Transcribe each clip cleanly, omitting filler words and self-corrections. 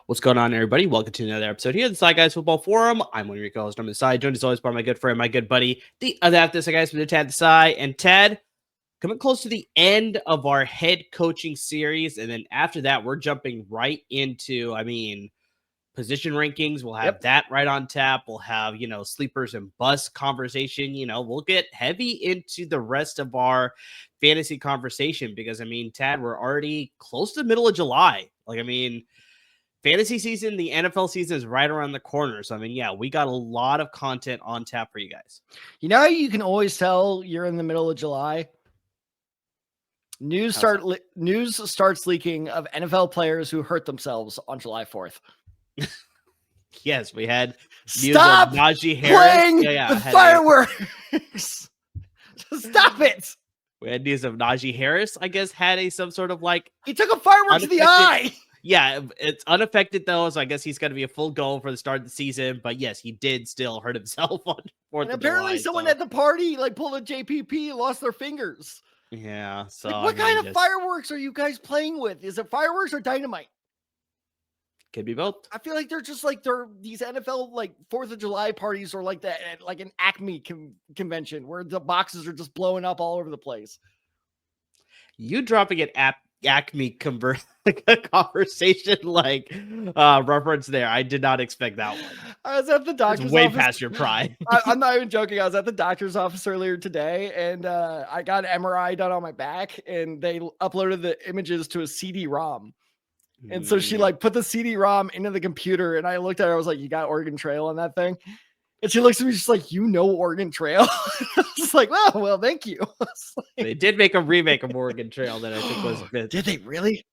What's going on, everybody? Welcome to another episode here at the Side Guys Football Forum. I'm one of your co-hosts, I'm the Side, joined as always by my good friend, my good buddy, the other half of the Side Guys, with Tad the Side. And Tad, coming close to the end of our head coaching series, and then after that, we're jumping right into, position rankings. We'll have that right on tap. We'll have, sleepers and bust conversation. We'll get heavy into the rest of our fantasy conversation because, Tad, we're already close to the middle of July. Fantasy season, the NFL season is right around the corner. So, we got a lot of content on tap for you guys. You know how you can always tell you're in the middle of July? News starts leaking of NFL players who hurt themselves on July 4th. Yes, we had news of Najee Harris. The fireworks. Stop it. We had news of Najee Harris, I guess, had some sort of he took a firework to the eye. Yeah, it's unaffected though, so I guess he's going to be a full go for the start of the season. But yes, he did still hurt himself on 4th of apparently July, someone at the party pulled a JPP and lost their fingers. Yeah, so what kind of fireworks are you guys playing with? Is it fireworks or dynamite? Could be both. I feel like they're just they're these NFL 4th of July parties or that at an Acme convention where the boxes are just blowing up all over the place. You dropping it at Acme conversation reference there. I did not expect that one. I was at the doctor's way office. Past your pride. I'm not even joking. I was at the doctor's office earlier today and I got an MRI done on my back and they uploaded the images to a CD-ROM. And so she put the CD-ROM into the computer and I looked at her. I was like, you got Oregon Trail on that thing? And she looks at me just Oregon Trail. I was like, well, thank you. They did make a remake of Oregon Trail that I think was good. Did they really?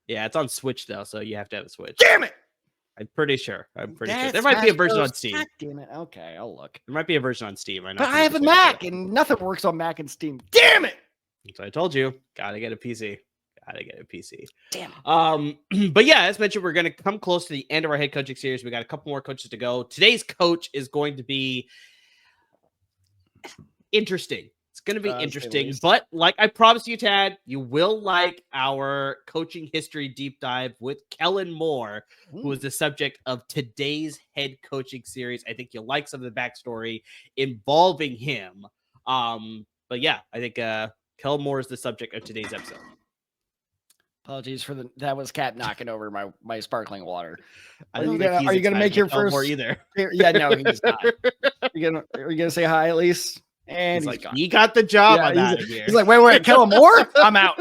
Yeah, it's on Switch though, so you have to have a Switch. Damn it! I'm pretty sure. There might be a version on Steam. God damn it. Okay, I'll look. There might be a version on Steam. But I have a Mac and nothing works on Mac and Steam. Damn it! So I told you, gotta get a PC. Damn. But yeah, as mentioned, we're going to come close to the end of our head coaching series. We got a couple more coaches to go. Today's coach is going to be interesting. It's going to be interesting, but like I promised you, Tad, you will like our coaching history deep dive with Kellen Moore, who is the subject of today's head coaching series. I think you'll like some of the backstory involving him. But yeah, I think Kellen Moore is the subject of today's episode. Apologies for that was cat knocking over my sparkling water. Are you gonna make your first either? Yeah, no, he's not. Are you gonna say hi at least? And he's he got the job on that. He's like, wait, Kellen Moore? I'm out.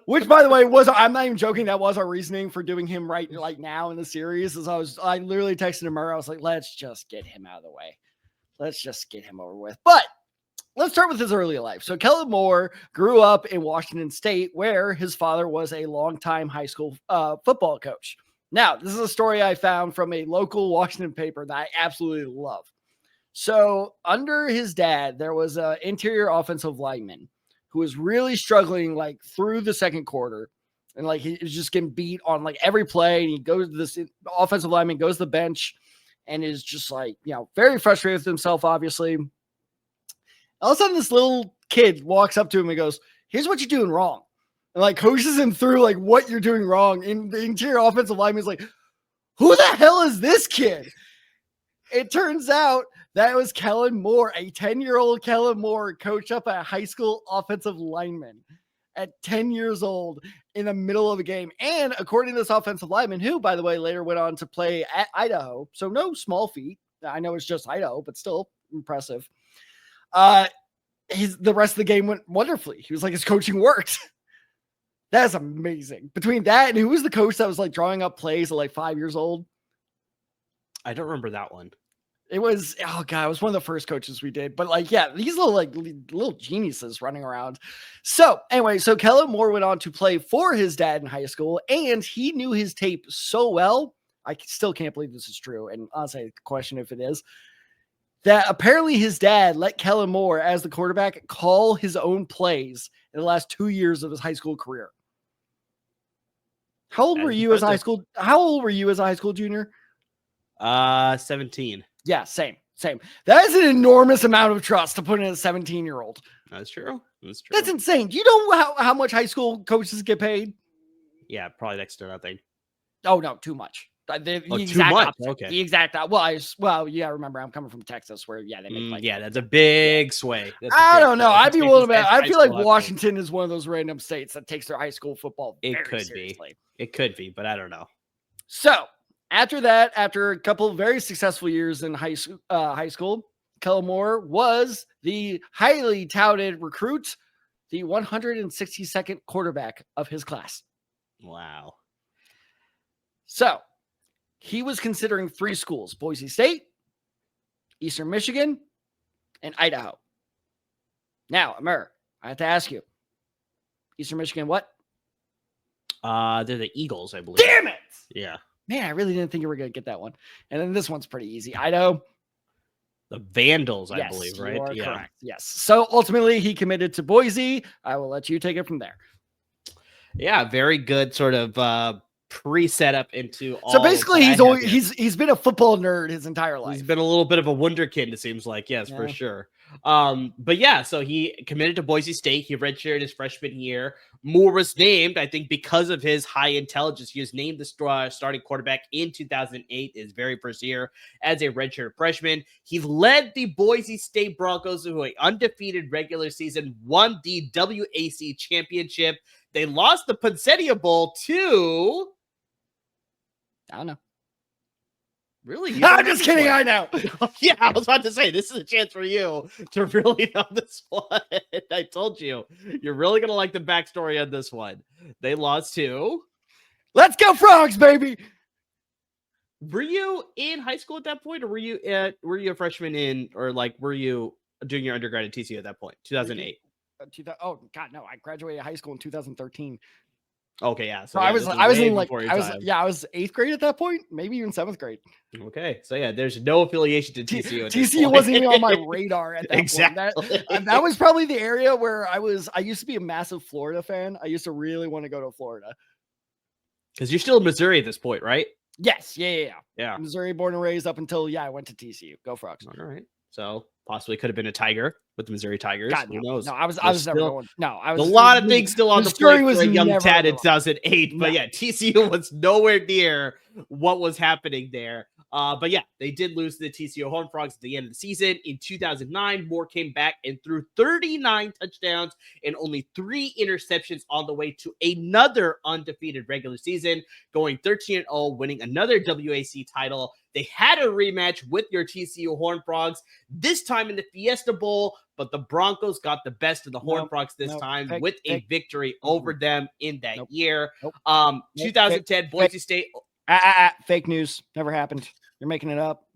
Which, by the way, I'm not even joking. That was our reasoning for doing him right now in the series. I literally texted him. I was like, let's just get him out of the way. Let's just get him over with. But let's start with his early life. So Kellen Moore grew up in Washington State, where his father was a longtime high school football coach. Now, this is a story I found from a local Washington paper that I absolutely love. So under his dad, there was an interior offensive lineman who was really struggling through the second quarter. And he was just getting beat on every play. And he goes to this offensive lineman, goes to the bench and is just very frustrated with himself, obviously. All of a sudden, this little kid walks up to him and goes, here's what you're doing wrong. And coaches him through what you're doing wrong. And the interior offensive lineman is like, who the hell is this kid? It turns out that was Kellen Moore, a 10-year-old Kellen Moore, coach up a high school offensive lineman at 10 years old in the middle of a game. And according to this offensive lineman, who, by the way, later went on to play at Idaho. So no small feat. I know it's just Idaho, but still impressive. The rest of the game went wonderfully. He was like, his coaching worked. That's amazing. Between that and who was the coach that was drawing up plays at 5 years old? I don't remember that one. It was, oh God, it was one of the first coaches we did. But like, yeah, these little geniuses running around. So anyway, so Kellen Moore went on to play for his dad in high school, and he knew his tape so well. I still can't believe this is true. And honestly, I question if it is, that apparently his dad let Kellen Moore, as the quarterback, call his own plays in the last 2 years of his high school career. How old were you as a high school? How old were you as a high school junior? 17. Yeah, same. That is an enormous amount of trust to put in a 17-year-old. That's true. That's insane. Do you know how much high school coaches get paid? Yeah, probably next to nothing. Oh, no, too much. The exact opposite. Okay. The exact. Well, yeah, remember, I'm coming from Texas where, yeah, they make that's a big sway. I don't know. I'd be willing to bet. I feel like Washington is one of those random states that takes their high school football very seriously. It could be, but I don't know. So after that, after a couple of very successful years in high school, Kellen Moore was the highly touted recruit, the 162nd quarterback of his class. Wow. So he was considering 3 schools: Boise State, Eastern Michigan, and Idaho. Now, Amir, I have to ask you, Eastern Michigan, what? They're the Eagles, I believe. Damn it! Yeah. Man, I really didn't think you were going to get that one. And then this one's pretty easy. Idaho. The Vandals, yes, I believe, right? You are correct. Yes. So ultimately, he committed to Boise. I will let you take it from there. Yeah, very good sort of pre-set up into all. So basically, he's been a football nerd his entire life. He's been a little bit of a wunderkind, it seems like. Yes, for sure. But yeah, so he committed to Boise State. He redshirted his freshman year. Moore was named, I think, because of his high intelligence. He was named the starting quarterback in 2008, his very first year as a redshirt freshman. He led the Boise State Broncos to an undefeated regular season, won the WAC championship. They lost the Poinsettia Bowl to... I don't know. Really? I'm just kidding. I know. Yeah, I was about to say, this is a chance for you to really know this one. I told you. You're really going to like the backstory on this one. They lost to... Let's go Frogs, baby! Were you in high school at that point, or were you a freshman were you doing your undergrad at TCU at that point? 2008? Oh, God, no. I graduated high school in 2013. Okay, yeah. So I was in I was 8th grade at that point, maybe even 7th grade. Okay, so yeah, there's no affiliation to TCU. TCU wasn't even on my radar at that exactly. point. That was probably the area where I used to be a massive Florida fan. I used to really want to go to Florida. Because you're still in Missouri at this point, right? Yes, yeah. Missouri born and raised up until I went to TCU. Go Frogs. All right. So possibly could have been a Tiger with the Missouri Tigers. God, who knows? No, I was never going. No, I was. A lot of things still on the plate was for a young Tad in wrong. 2008, but yeah, TCU was nowhere near what was happening there. But yeah, they did lose to the TCU Horned Frogs at the end of the season. In 2009, Moore came back and threw 39 touchdowns and only 3 interceptions on the way to another undefeated regular season, going 13-0, winning another WAC title. They had a rematch with your TCU Horned Frogs, this time in the Fiesta Bowl, but the Broncos got the best of the Horned Frogs this time with a victory over them in that year. 2010, Boise State. Fake news. Never happened. You're making it up.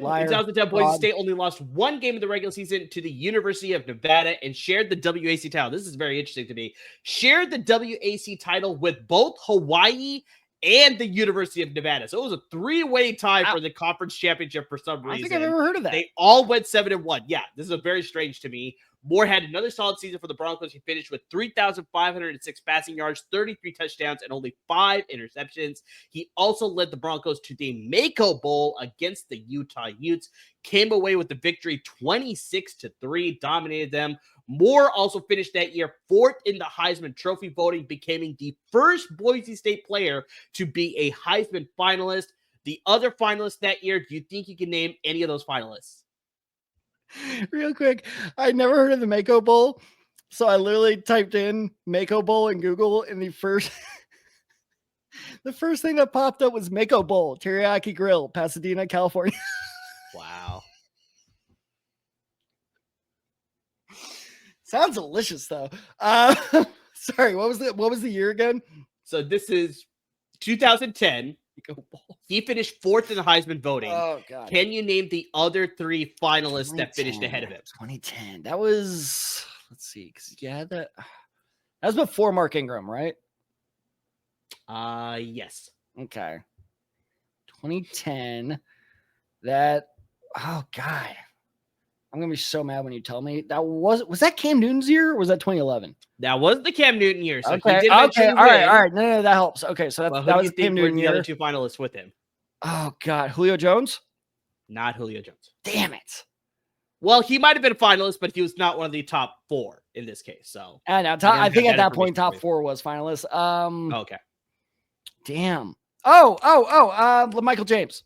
Liar. In 2010, Boise State only lost 1 game in the regular season to the University of Nevada and shared the WAC title. This is very interesting to me. Shared the WAC title with both Hawaii and the University of Nevada. So it was a 3-way tie for the conference championship for some reason. I think I've ever heard of that. They all went 7-1. Yeah, this is very strange to me. Moore had another solid season for the Broncos. He finished with 3,506 passing yards, 33 touchdowns, and only 5 interceptions. He also led the Broncos to the Mako Bowl against the Utah Utes. Came away with the victory 26-3, dominated them. Moore also finished that year 4th in the Heisman Trophy voting, becoming the first Boise State player to be a Heisman finalist. The other finalists that year, do you think you can name any of those finalists? Real quick, I never heard of the Mako Bowl, so I literally typed in Mako Bowl in Google, and the first thing that popped up was Mako Bowl, Teriyaki Grill, Pasadena, California. Wow. Sounds delicious, though. Sorry, what was the year again? So this is 2010. He finished 4th in the Heisman voting. Oh, God. Can you name the other 3 finalists that finished ahead of him? 2010. That was, let's see. That was before Mark Ingram, right? Yes. Okay. 2010. Oh, God. I'm going to be so mad when you tell me. Was that Cam Newton's year or was that 2011? That was the Cam Newton year. So okay. He did eventually win. All right. No, that helps. Okay. So Well, that was the Cam Newton year. The other 2 finalists with him. Oh, God. Julio Jones? Not Julio Jones. Damn it. Well, he might have been a finalist, but he was not one of the top 4 in this case. So I think at that point, top 4 was finalists. Okay. Damn. Michael James.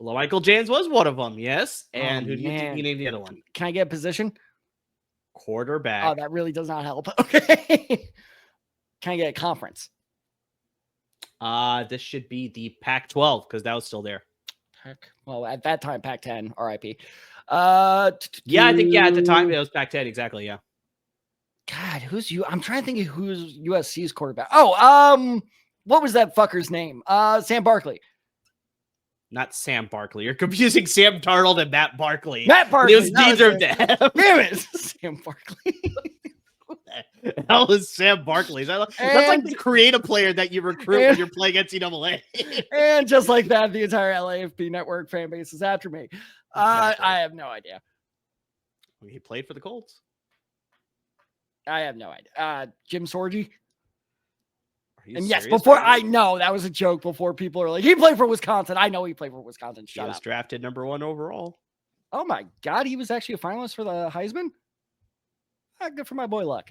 Michael James was one of them, yes. And who do you think you named the other one? Can I get a position? Quarterback. Oh, that really does not help. Okay. Can I get a conference? This should be the Pac-12 because that was still there. Well, at that time, Pac-10, RIP. Yeah, I think at the time it was Pac-10, exactly, yeah. God, I'm trying to think of who's USC's quarterback. Oh, what was that fucker's name? Sam Barkley. Not Sam Barkley. You're confusing Sam Darnold and Matt Barkley. Matt Barkley. It was neither of them. Damn it, Sam Barkley. What the hell is Sam Barkley? That's like the creative player that you recruit when you're playing NCAA. And just like that, the entire LAFB network fan base is after me. Exactly. I have no idea. He played for the Colts. I have no idea. Jim Sorgi. And yes, before I know that was a joke. Before people are like, he played for Wisconsin. I know he played for Wisconsin. Shut up. He was drafted number 1 overall. Oh my God, he was actually a finalist for the Heisman. Good for my boy Luck.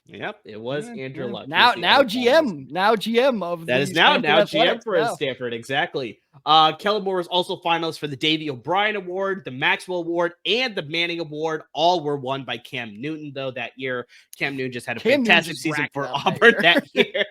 Yep, it was Andrew Luck. Now GM of that is now GM for Stanford. Exactly. Kellen Moore was also finalist for the Davey O'Brien Award, the Maxwell Award, and the Manning Award. All were won by Cam Newton, though, that year. Cam Newton just had a fantastic season for Auburn that year.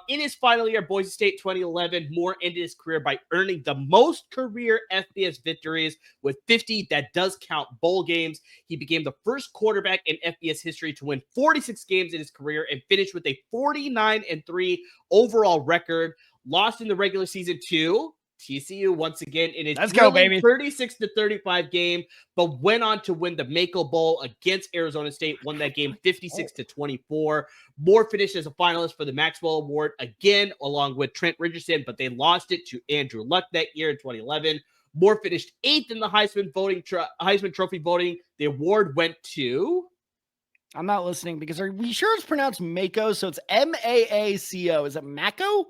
In his final year, Boise State 2011, Moore ended his career by earning the most career FBS victories with 50. That does count bowl games. He became the first quarterback in FBS history to win 46 games in his career and finished with a 49-3 overall record. Lost in the regular season to TCU once again in a 36-35 game, but went on to win the Mako Bowl against Arizona State, won that game 56-24. Moore finished as a finalist for the Maxwell Award again, along with Trent Richardson, but they lost it to Andrew Luck that year in 2011. Moore finished 8th in the Heisman Trophy voting. The award went to... I'm not listening because are we sure it's pronounced Mako? So it's Maaco. Is it Mako?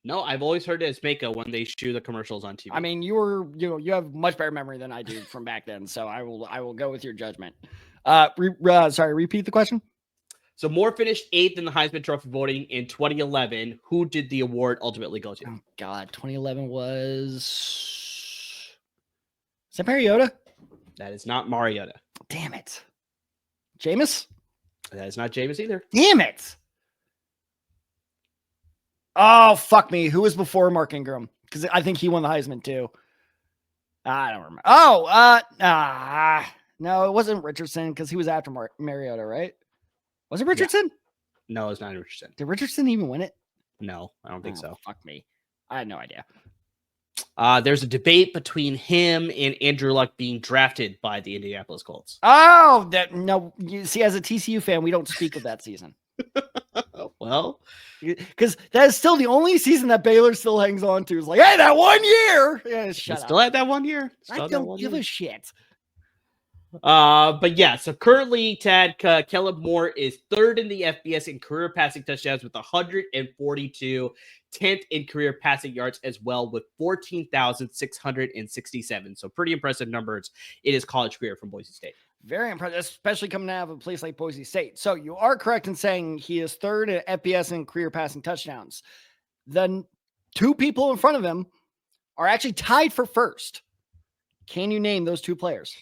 No, I've always heard it as Mako when they show the commercials on TV. I mean, you have much better memory than I do from back then, so I will go with your judgment. Sorry, repeat the question. So Moore finished 8th in the Heisman Trophy voting in 2011. Who did the award ultimately go to? Oh God, 2011 was... Is that Mariota? That is not Mariota. Damn it. Jameis? That is not Jameis either. Damn it. Oh, fuck me. Who was before Mark Ingram? Because I think he won the Heisman too. I don't remember. No, it wasn't Richardson because he was after Mariota, right? Was it Richardson? Yeah. No, it's not Richardson. Did Richardson even win it? No, I don't think so. Fuck me. I had no idea. There's a debate between him and Andrew Luck being drafted by the Indianapolis Colts. Oh, no. You see, as a TCU fan, we don't speak of that season. Well, because that is still the only season that Baylor still hangs on to. Is like, hey, that 1 year. Yeah, shut up. Still at that 1 year. I don't give a shit. But yeah, so currently, Tad, Kellen Moore is 3rd in the FBS in career passing touchdowns with 142, 10th in career passing yards as well with 14,667. So pretty impressive numbers in his college career from Boise State. Very impressive, especially coming out of a place like Boise State. So you are correct in saying he is 3rd in FBS in career passing touchdowns. The 2 people in front of him are actually tied for 1st. Can you name those 2 players?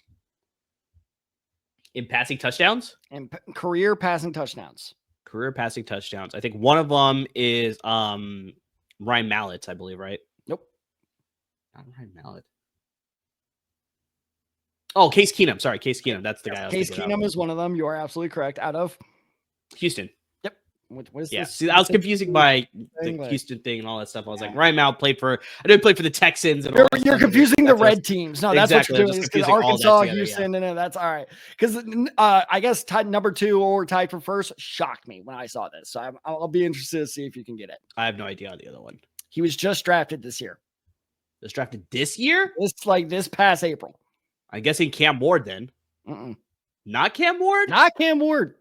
In passing touchdowns? In career passing touchdowns. Career passing touchdowns. I think one of them is Ryan Mallett, I believe, right? Nope. Not Ryan Mallett. Oh, Case Keenum. Sorry, Case Keenum. That's the guy. Case Keenum is one of them. You are absolutely correct. Out of Houston. Yep. What is Yeah, this? see, I was confusing by the Like, Houston thing and all that stuff. I was like, Ryan Mount I didn't play for the Texans. And you're confusing the red teams. No, that's exactly. what you're doing. Because Arkansas, Houston, and that's all right. Because I guess number 2 or tied for first shocked me when I saw this. So I'll be interested to see if you can get it. I have no idea on the other one. He was just drafted this year. Was drafted this year? This past April. I'm guessing Cam Ward then. Not Cam Ward? Not Cam Ward.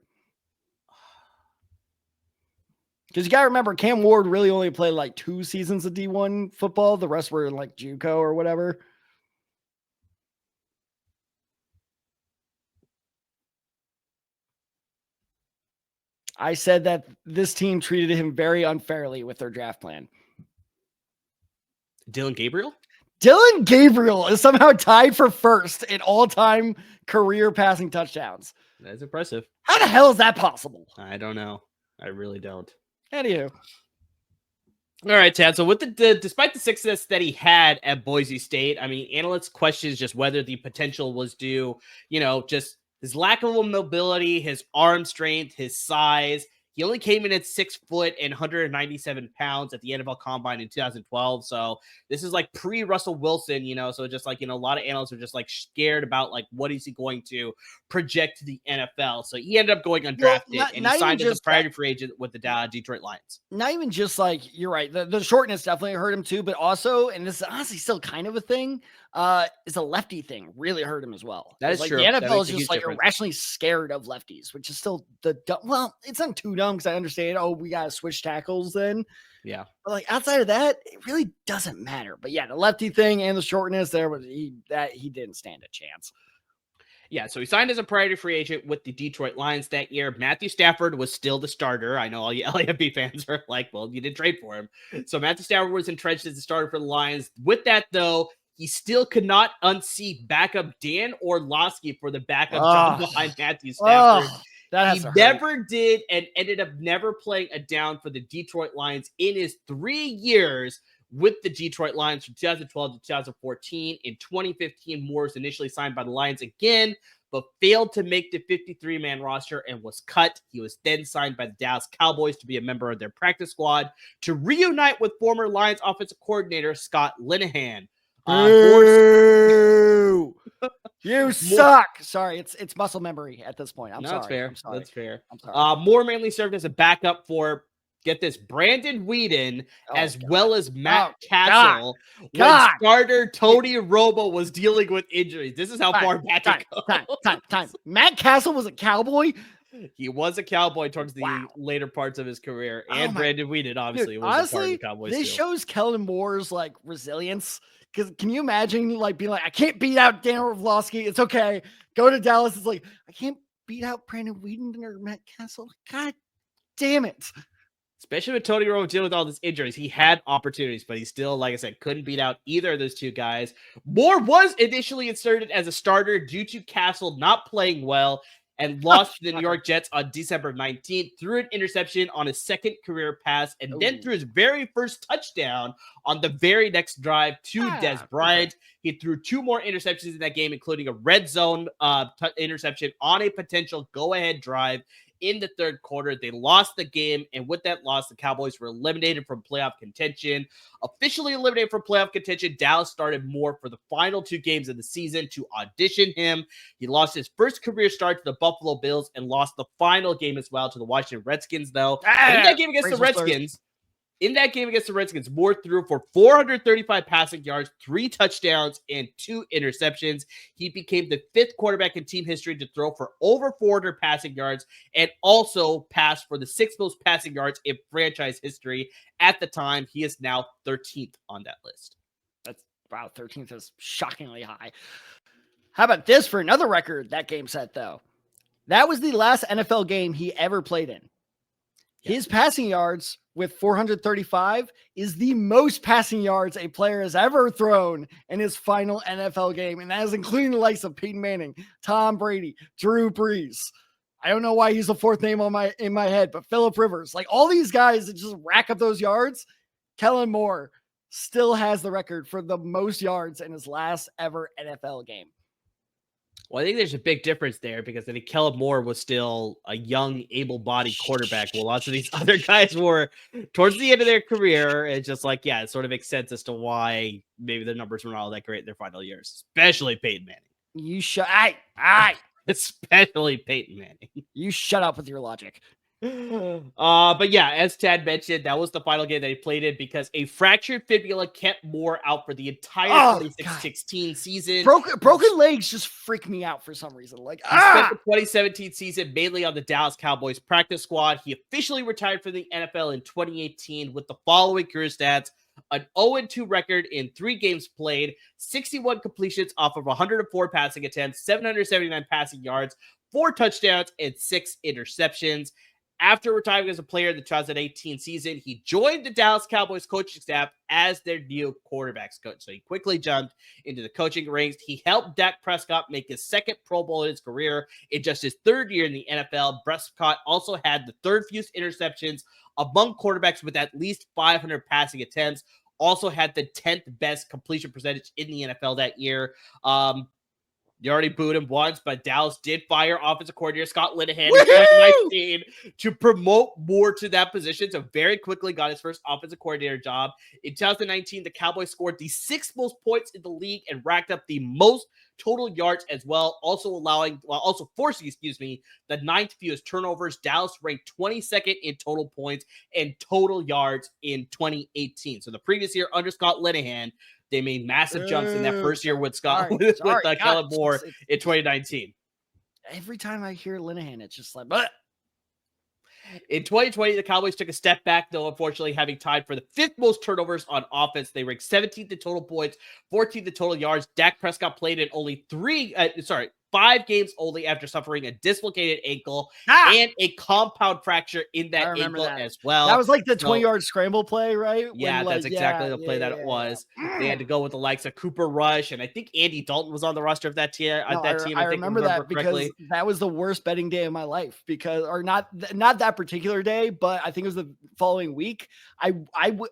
Because you got to remember, Cam Ward really only played like 2 seasons of D1 football. The rest were in like JUCO or whatever. I said that this team treated him very unfairly with their draft plan. Dylan Gabriel? Dylan Gabriel is somehow tied for first in all-time career passing touchdowns. That's impressive. How the hell is that possible? I don't know. I really don't. Anywho. All right, Tad. So with despite the success that he had at Boise State, I mean, analysts questions just whether the potential was due, just his lack of mobility, his arm strength, his size. He only came in at 6 foot and 197 pounds at the NFL Combine in 2012. So this is like pre-Russell Wilson, so just like, a lot of analysts are just like scared about like, what is he going to project to the NFL? So he ended up going undrafted and he signed as a priority free agent with the Detroit Lions. Not even just like, you're right. The shortness definitely hurt him too, but also, and this is honestly still kind of a thing, is a lefty thing really hurt him as well. That is like true. The NFL is just like irrationally scared of lefties, which is still it's not too dumb because I understand, we got to switch tackles then. Yeah. But like outside of that, it really doesn't matter. But yeah, the lefty thing and the shortness there he didn't stand a chance. Yeah, so he signed as a priority free agent with the Detroit Lions that year. Matthew Stafford was still the starter. I know all you LAFB fans are like, well, you didn't trade for him. So Matthew Stafford was entrenched as the starter for the Lions. With that, though, he still could not unseat backup Dan Orlovsky for the backup job behind Matthew Stafford. He never did and ended up never playing a down for the Detroit Lions in his 3 years with the Detroit Lions from 2012 to 2014. In 2015, Moore was initially signed by the Lions again, but failed to make the 53-man roster and was cut. He was then signed by the Dallas Cowboys to be a member of their practice squad to reunite with former Lions offensive coordinator Scott Linehan. You suck. Sorry, it's muscle memory at this point. That's fair. I'm sorry. That's fair. I'm sorry. Moore mainly served as a backup for, get this, Brandon Whedon, well as Matt Castle. When starter Tony Romo was dealing with injuries. This is how far back it goes. Time. Matt Castle was a Cowboy? He was a Cowboy towards the later parts of his career. And Brandon Whedon, obviously, was a part of the Cowboys. This shows Kellen Moore's like resilience. Because can you imagine like being like, I can't beat out Dan Orlovsky. It's okay. Go to Dallas. It's like, I can't beat out Brandon Whedon or Matt Castle. God damn it. Especially with Tony Romo dealing with all these injuries. He had opportunities, but he still, like I said, couldn't beat out either of those two guys. Moore was initially inserted as a starter due to Castle not playing well and lost to the New York Jets on December 19th, threw an interception on his second career pass, and then threw his very first touchdown on the very next drive to Dez Bryant. He threw 2 more interceptions in that game, including a red zone interception on a potential go-ahead drive in the third quarter. They lost the game, and with that loss, the Cowboys were eliminated from playoff contention. Officially eliminated from playoff contention, Dallas started Moore for the final 2 games of the season to audition him. He lost his first career start to the Buffalo Bills and lost the final game as well to the Washington Redskins, though. In that game against the Redskins, Moore threw for 435 passing yards, 3 touchdowns, and 2 interceptions. He became the 5th quarterback in team history to throw for over 400 passing yards and also passed for the 6th most passing yards in franchise history. At the time, he is now 13th on that list. Wow, 13th is shockingly high. How about this for another record that game set, though? That was the last NFL game he ever played in. His passing yards with 435 is the most passing yards a player has ever thrown in his final NFL game. And that is including the likes of Peyton Manning, Tom Brady, Drew Brees. I don't know why he's the 4th name in my head, but Phillip Rivers, like all these guys that just rack up those yards. Kellen Moore still has the record for the most yards in his last ever NFL game. Well, I think there's a big difference there because I think Kellen Moore was still a young, able-bodied quarterback, while lots of these other guys were towards the end of their career. It's just like, yeah, it sort of makes sense as to why maybe their numbers were not all that great in their final years, especially Peyton Manning. You shut. All right. Especially Peyton Manning. You shut up with your logic. But yeah, as Tad mentioned, that was the final game that he played in because a fractured fibula kept Moore out for the entire 2016 season. Broken legs just freak me out for some reason. Like, he spent the 2017 season mainly on the Dallas Cowboys practice squad. He officially retired from the NFL in 2018 with the following career stats: an 0-2 record in 3 games played, 61 completions off of 104 passing attempts, 779 passing yards, 4 touchdowns, and 6 interceptions. After retiring as a player in the 2018 season, he joined the Dallas Cowboys coaching staff as their new quarterbacks coach. So he quickly jumped into the coaching ranks. He helped Dak Prescott make his second Pro Bowl in his career in just his 3rd year in the NFL. Prescott also had the 3rd fewest interceptions among quarterbacks with at least 500 passing attempts. Also had the 10th best completion percentage in the NFL that year. You already booed him once, but Dallas did fire offensive coordinator Scott Linehan in 2019 to promote Moore to that position. So very quickly got his first offensive coordinator job. In 2019, the Cowboys scored the 6th most points in the league and racked up the most total yards as well, also forcing, the 9th fewest turnovers. Dallas ranked 22nd in total points and total yards in 2018. So the previous year under Scott Linehan, they made massive jumps in that first year with Kellen Moore in 2019. Every time I hear Linehan, it's just like, but in 2020, the Cowboys took a step back, though, unfortunately, having tied for the 5th most turnovers on offense. They ranked 17th in total points, 14th in total yards. Dak Prescott played in only 5 games only after suffering a dislocated ankle and a compound fracture in that ankle as well. That was like the 20-yard scramble play, right? Yeah, that's exactly the play that it was. They had to go with the likes of Cooper Rush, and I think Andy Dalton was on the roster of that team. I remember that because that was the worst betting day of my life. Or not that particular day, but I think it was the following week. I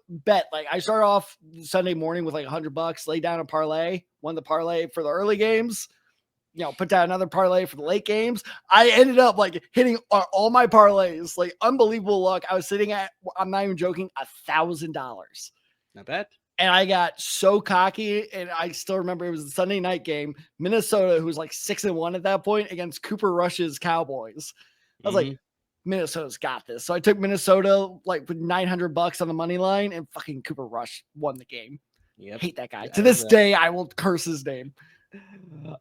bet, like, I started off Sunday morning with like $100, laid down a parlay, won the parlay for the early games. Put down another parlay for the late games. I ended up like hitting all my parlays, like unbelievable luck. I was sitting at, I'm not even joking, $1,000. Not bad. And I got so cocky, and I still remember it was the Sunday night game, Minnesota, who was like 6-1 at that point, against Cooper Rush's Cowboys. I was like, Minnesota's got this. So I took Minnesota like with $900 on the money line, and fucking Cooper Rush won the game. Yep. Hate that guy. To this day, I will curse his name.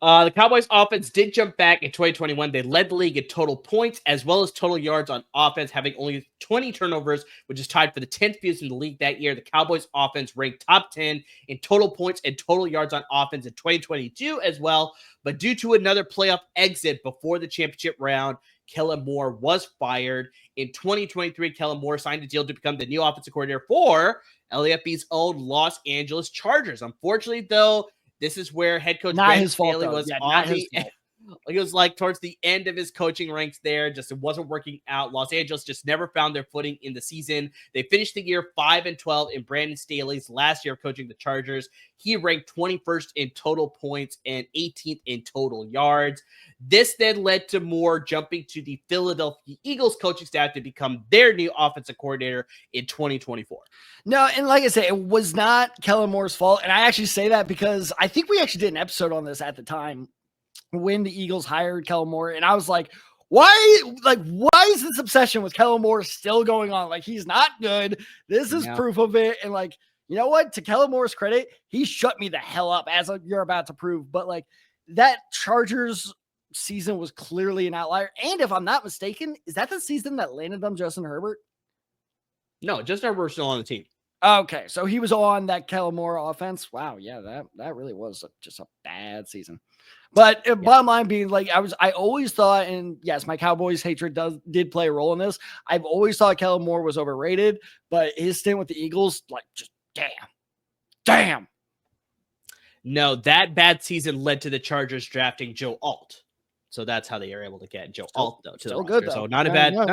The Cowboys offense did jump back in 2021. They led the league in total points as well as total yards on offense, having only 20 turnovers, which is tied for the 10th fewest in the league that year. The Cowboys offense ranked top 10 in total points and total yards on offense in 2022 as well. But due to another playoff exit before the championship round, Kellen Moore was fired. In 2023, Kellen Moore signed a deal to become the new offensive coordinator for LAFB's own Los Angeles Chargers. Unfortunately, though, this is where head coach Brandon Staley was on the It was like towards the end of his coaching ranks there. Just it wasn't working out. Los Angeles just never found their footing in the season. They finished the year 5-12 in Brandon Staley's last year of coaching the Chargers. He ranked 21st in total points and 18th in total yards. This then led to Moore jumping to the Philadelphia Eagles coaching staff to become their new offensive coordinator in 2024. No, and like I say, it was not Kellen Moore's fault. And I actually say that because I think we actually did an episode on this at the time when the Eagles hired Kellen Moore. And I was like, why is this obsession with Kellen Moore still going on? Like, he's not good. This is proof of it. And like, you know what? To Kellen Moore's credit, he shut me the hell up, as you're about to prove. But like, that Chargers season was clearly an outlier. And if I'm not mistaken, is that the season that landed them Justin Herbert? No, Justin Herbert's still on the team. Okay, so he was on that Kellen Moore offense. Wow, yeah, that really was just a bad season. But bottom line being, like, I always thought, and yes, my Cowboys hatred did play a role in this. I've always thought Kellen Moore was overrated, but his stint with the Eagles, like, just damn. No, that bad season led to the Chargers drafting Joe Alt. So that's how they were able to get Joe Alt, though, to the roster. Good, though. So not a bad thing.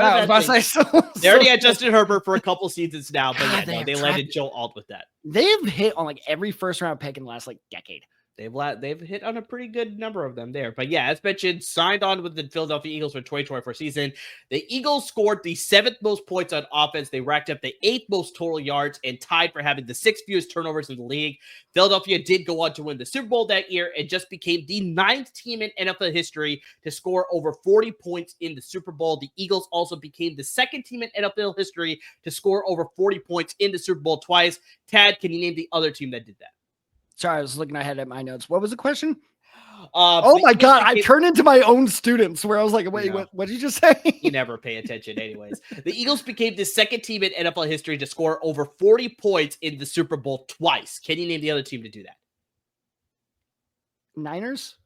They already had Justin Herbert for a couple seasons now, but they landed Joe Alt with that. They've hit on like every first round pick in the last like decade. They've hit on a pretty good number of them there. But yeah, as mentioned, signed on with the Philadelphia Eagles for the 2024 season. The Eagles scored the 7th most points on offense. They racked up the 8th most total yards and tied for having the 6th fewest turnovers in the league. Philadelphia did go on to win the Super Bowl that year and just became the 9th team in NFL history to score over 40 points in the Super Bowl. The Eagles also became the 2nd team in NFL history to score over 40 points in the Super Bowl twice. Tad, can you name the other team that did that? Sorry, I was looking ahead at my notes. What was the question? Oh my God, I turned into my own students where I was like, wait, what did you just say? You never pay attention anyways. The Eagles became the 2nd team in NFL history to score over 40 points in the Super Bowl twice. Can you name the other team to do that? Niners?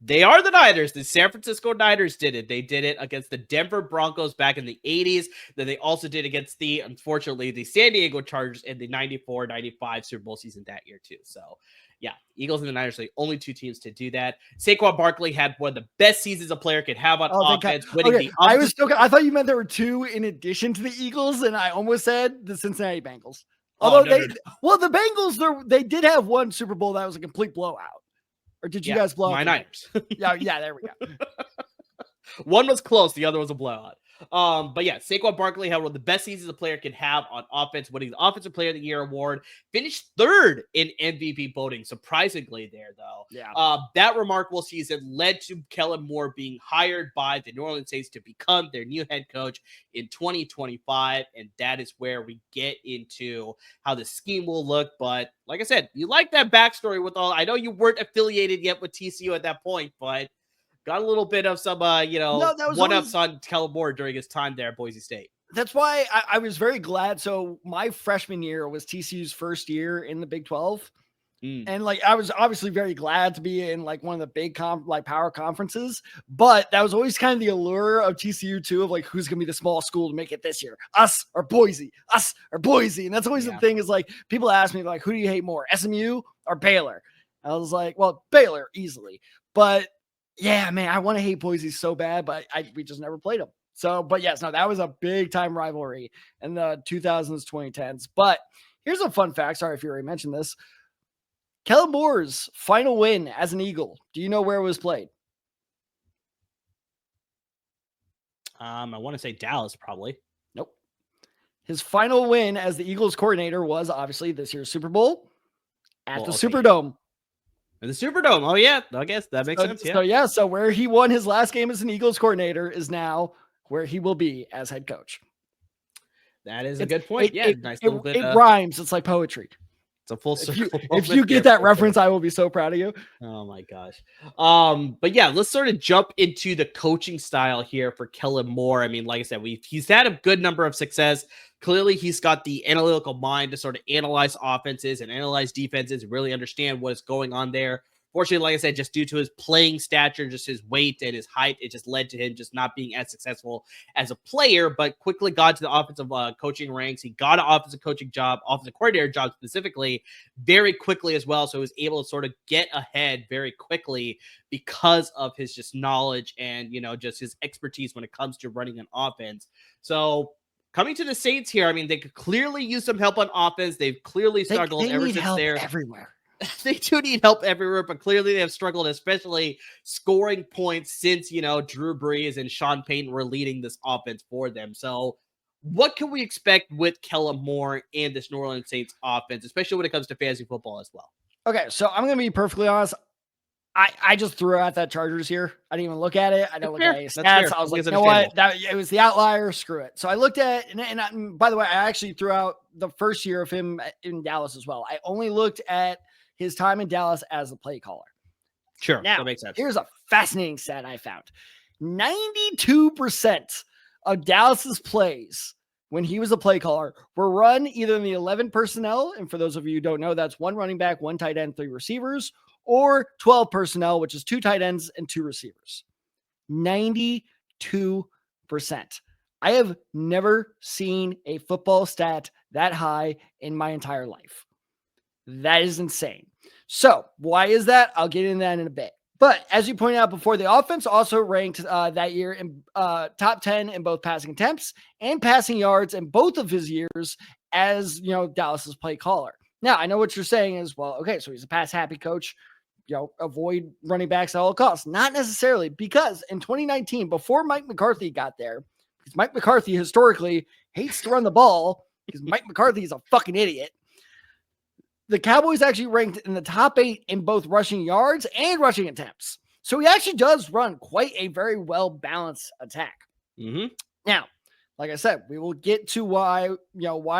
They are the Niners. The San Francisco Niners did it. They did it against the Denver Broncos back in the 80s. Then they also did against unfortunately, the San Diego Chargers in the 94-95 Super Bowl season that year too. So yeah, Eagles and the Niners are the only 2 teams to do that. Saquon Barkley had one of the best seasons a player could have on offense, winning the I thought you meant there were 2 in addition to the Eagles, and I almost said the Cincinnati Bengals. Although the Bengals, they did have one Super Bowl that was a complete blowout. Or did you guys blow my Niners? yeah, there we go. One was close, the other was a blowout. But yeah, Saquon Barkley had one of the best seasons a player can have on offense, winning the Offensive Player of the Year award, finished 3rd in MVP voting, surprisingly there, though. Yeah. That remarkable season led to Kellen Moore being hired by the New Orleans Saints to become their new head coach in 2025, and that is where we get into how the scheme will look. But like I said, you like that backstory with all. I know you weren't affiliated yet with TCU at that point, but got a little bit of some, one-ups on Kellen Moore during his time there at Boise State. That's why I was very glad. So my freshman year was TCU's first year in the Big 12. And I was obviously very glad to be in one of the big power conferences, but that was always kind of the allure of TCU too, of who's going to be the small school to make it this year, us or Boise. And that's always the thing is people ask me who do you hate more, SMU or Baylor? I was like, well, Baylor easily, but yeah, man, I want to hate Boise so bad, but we just never played them. So, but yes, no, that was a big time rivalry in the 2000s, 2010s. But here's a fun fact. Sorry if you already mentioned this. Kellen Moore's final win as an Eagle. Do you know where it was played? I want to say Dallas, probably. Nope. His final win as the Eagles coordinator was obviously this year's Super Bowl at the Superdome. In the Superdome. Oh, yeah. I guess that makes sense. Yeah. So where he won his last game as an Eagles coordinator is now where he will be as head coach. That is a good point. It rhymes. It's like poetry. It's a full circle. If you get that reference, I will be so proud of you. Oh my gosh. But yeah, let's sort of jump into the coaching style here for Kellen Moore. I mean, like I said, he's had a good number of success. Clearly, he's got the analytical mind to sort of analyze offenses and analyze defenses and really understand what is going on there. Fortunately, like I said, just due to his playing stature, just his weight and his height, it just led to him just not being as successful as a player, but quickly got to the offensive coaching ranks. He got an offensive coaching job, offensive coordinator job specifically, very quickly as well. So he was able to sort of get ahead very quickly because of his just knowledge and, just his expertise when it comes to running an offense. So coming to the Saints here, I mean, they could clearly use some help on offense. They've clearly struggled ever since they're everywhere. They do need help everywhere, but clearly they have struggled, especially scoring points since, Drew Brees and Sean Payton were leading this offense for them. So what can we expect with Kellen Moore and this New Orleans Saints offense, especially when it comes to fantasy football as well? Okay, so I'm going to be perfectly honest. I just threw out that Chargers here. I didn't even look at it. I don't look at any stats. I was like, you know what? It was the outlier. Screw it. So I looked at it, and by the way, I actually threw out the first year of him in Dallas as well. I only looked at his time in Dallas as a play caller. Sure. Now, that makes sense. Here's a fascinating stat I found. 92% of Dallas's plays when he was a play caller were run either in the 11 personnel. And for those of you who don't know, that's 1 running back, 1 tight end, 3 receivers, or 12 personnel, which is 2 tight ends and 2 receivers. 92%. I have never seen a football stat that high in my entire life. That is insane. So why is that? I'll get into that in a bit. But as you pointed out before, the offense also ranked that year in top 10 in both passing attempts and passing yards in both of his years as, Dallas's play caller. Now, I know what you're saying is, well, okay, so he's a pass happy coach. avoid running backs at all costs. Not necessarily, because in 2019, before Mike McCarthy got there, because Mike McCarthy historically hates to run the ball because Mike McCarthy is a fucking idiot. The Cowboys actually ranked in the top 8 in both rushing yards and rushing attempts. So he actually does run quite a very well-balanced attack. Mm-hmm. Now, like I said, we will get to why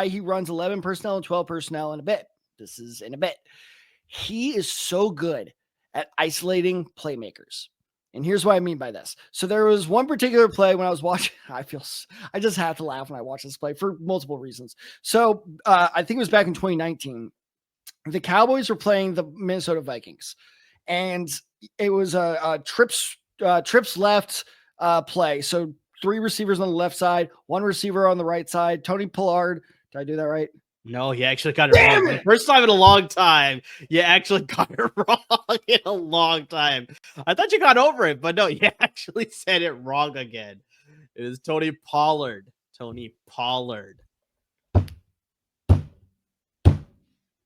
he runs 11 personnel and 12 personnel in a bit. This is in a bit. He is so good at isolating playmakers. And here's what I mean by this. So there was one particular play when I was watching. I just have to laugh when I watch this play for multiple reasons. So I think it was back in 2019. The Cowboys were playing the Minnesota Vikings, and it was a trips left play. So 3 receivers on the left side, 1 receiver on the right side. Tony Pollard. Did I do that right? No, you actually got it wrong. The first time in a long time. You actually got it wrong in a long time. I thought you got over it, but no, you actually said it wrong again. It is Tony Pollard. Tony Pollard.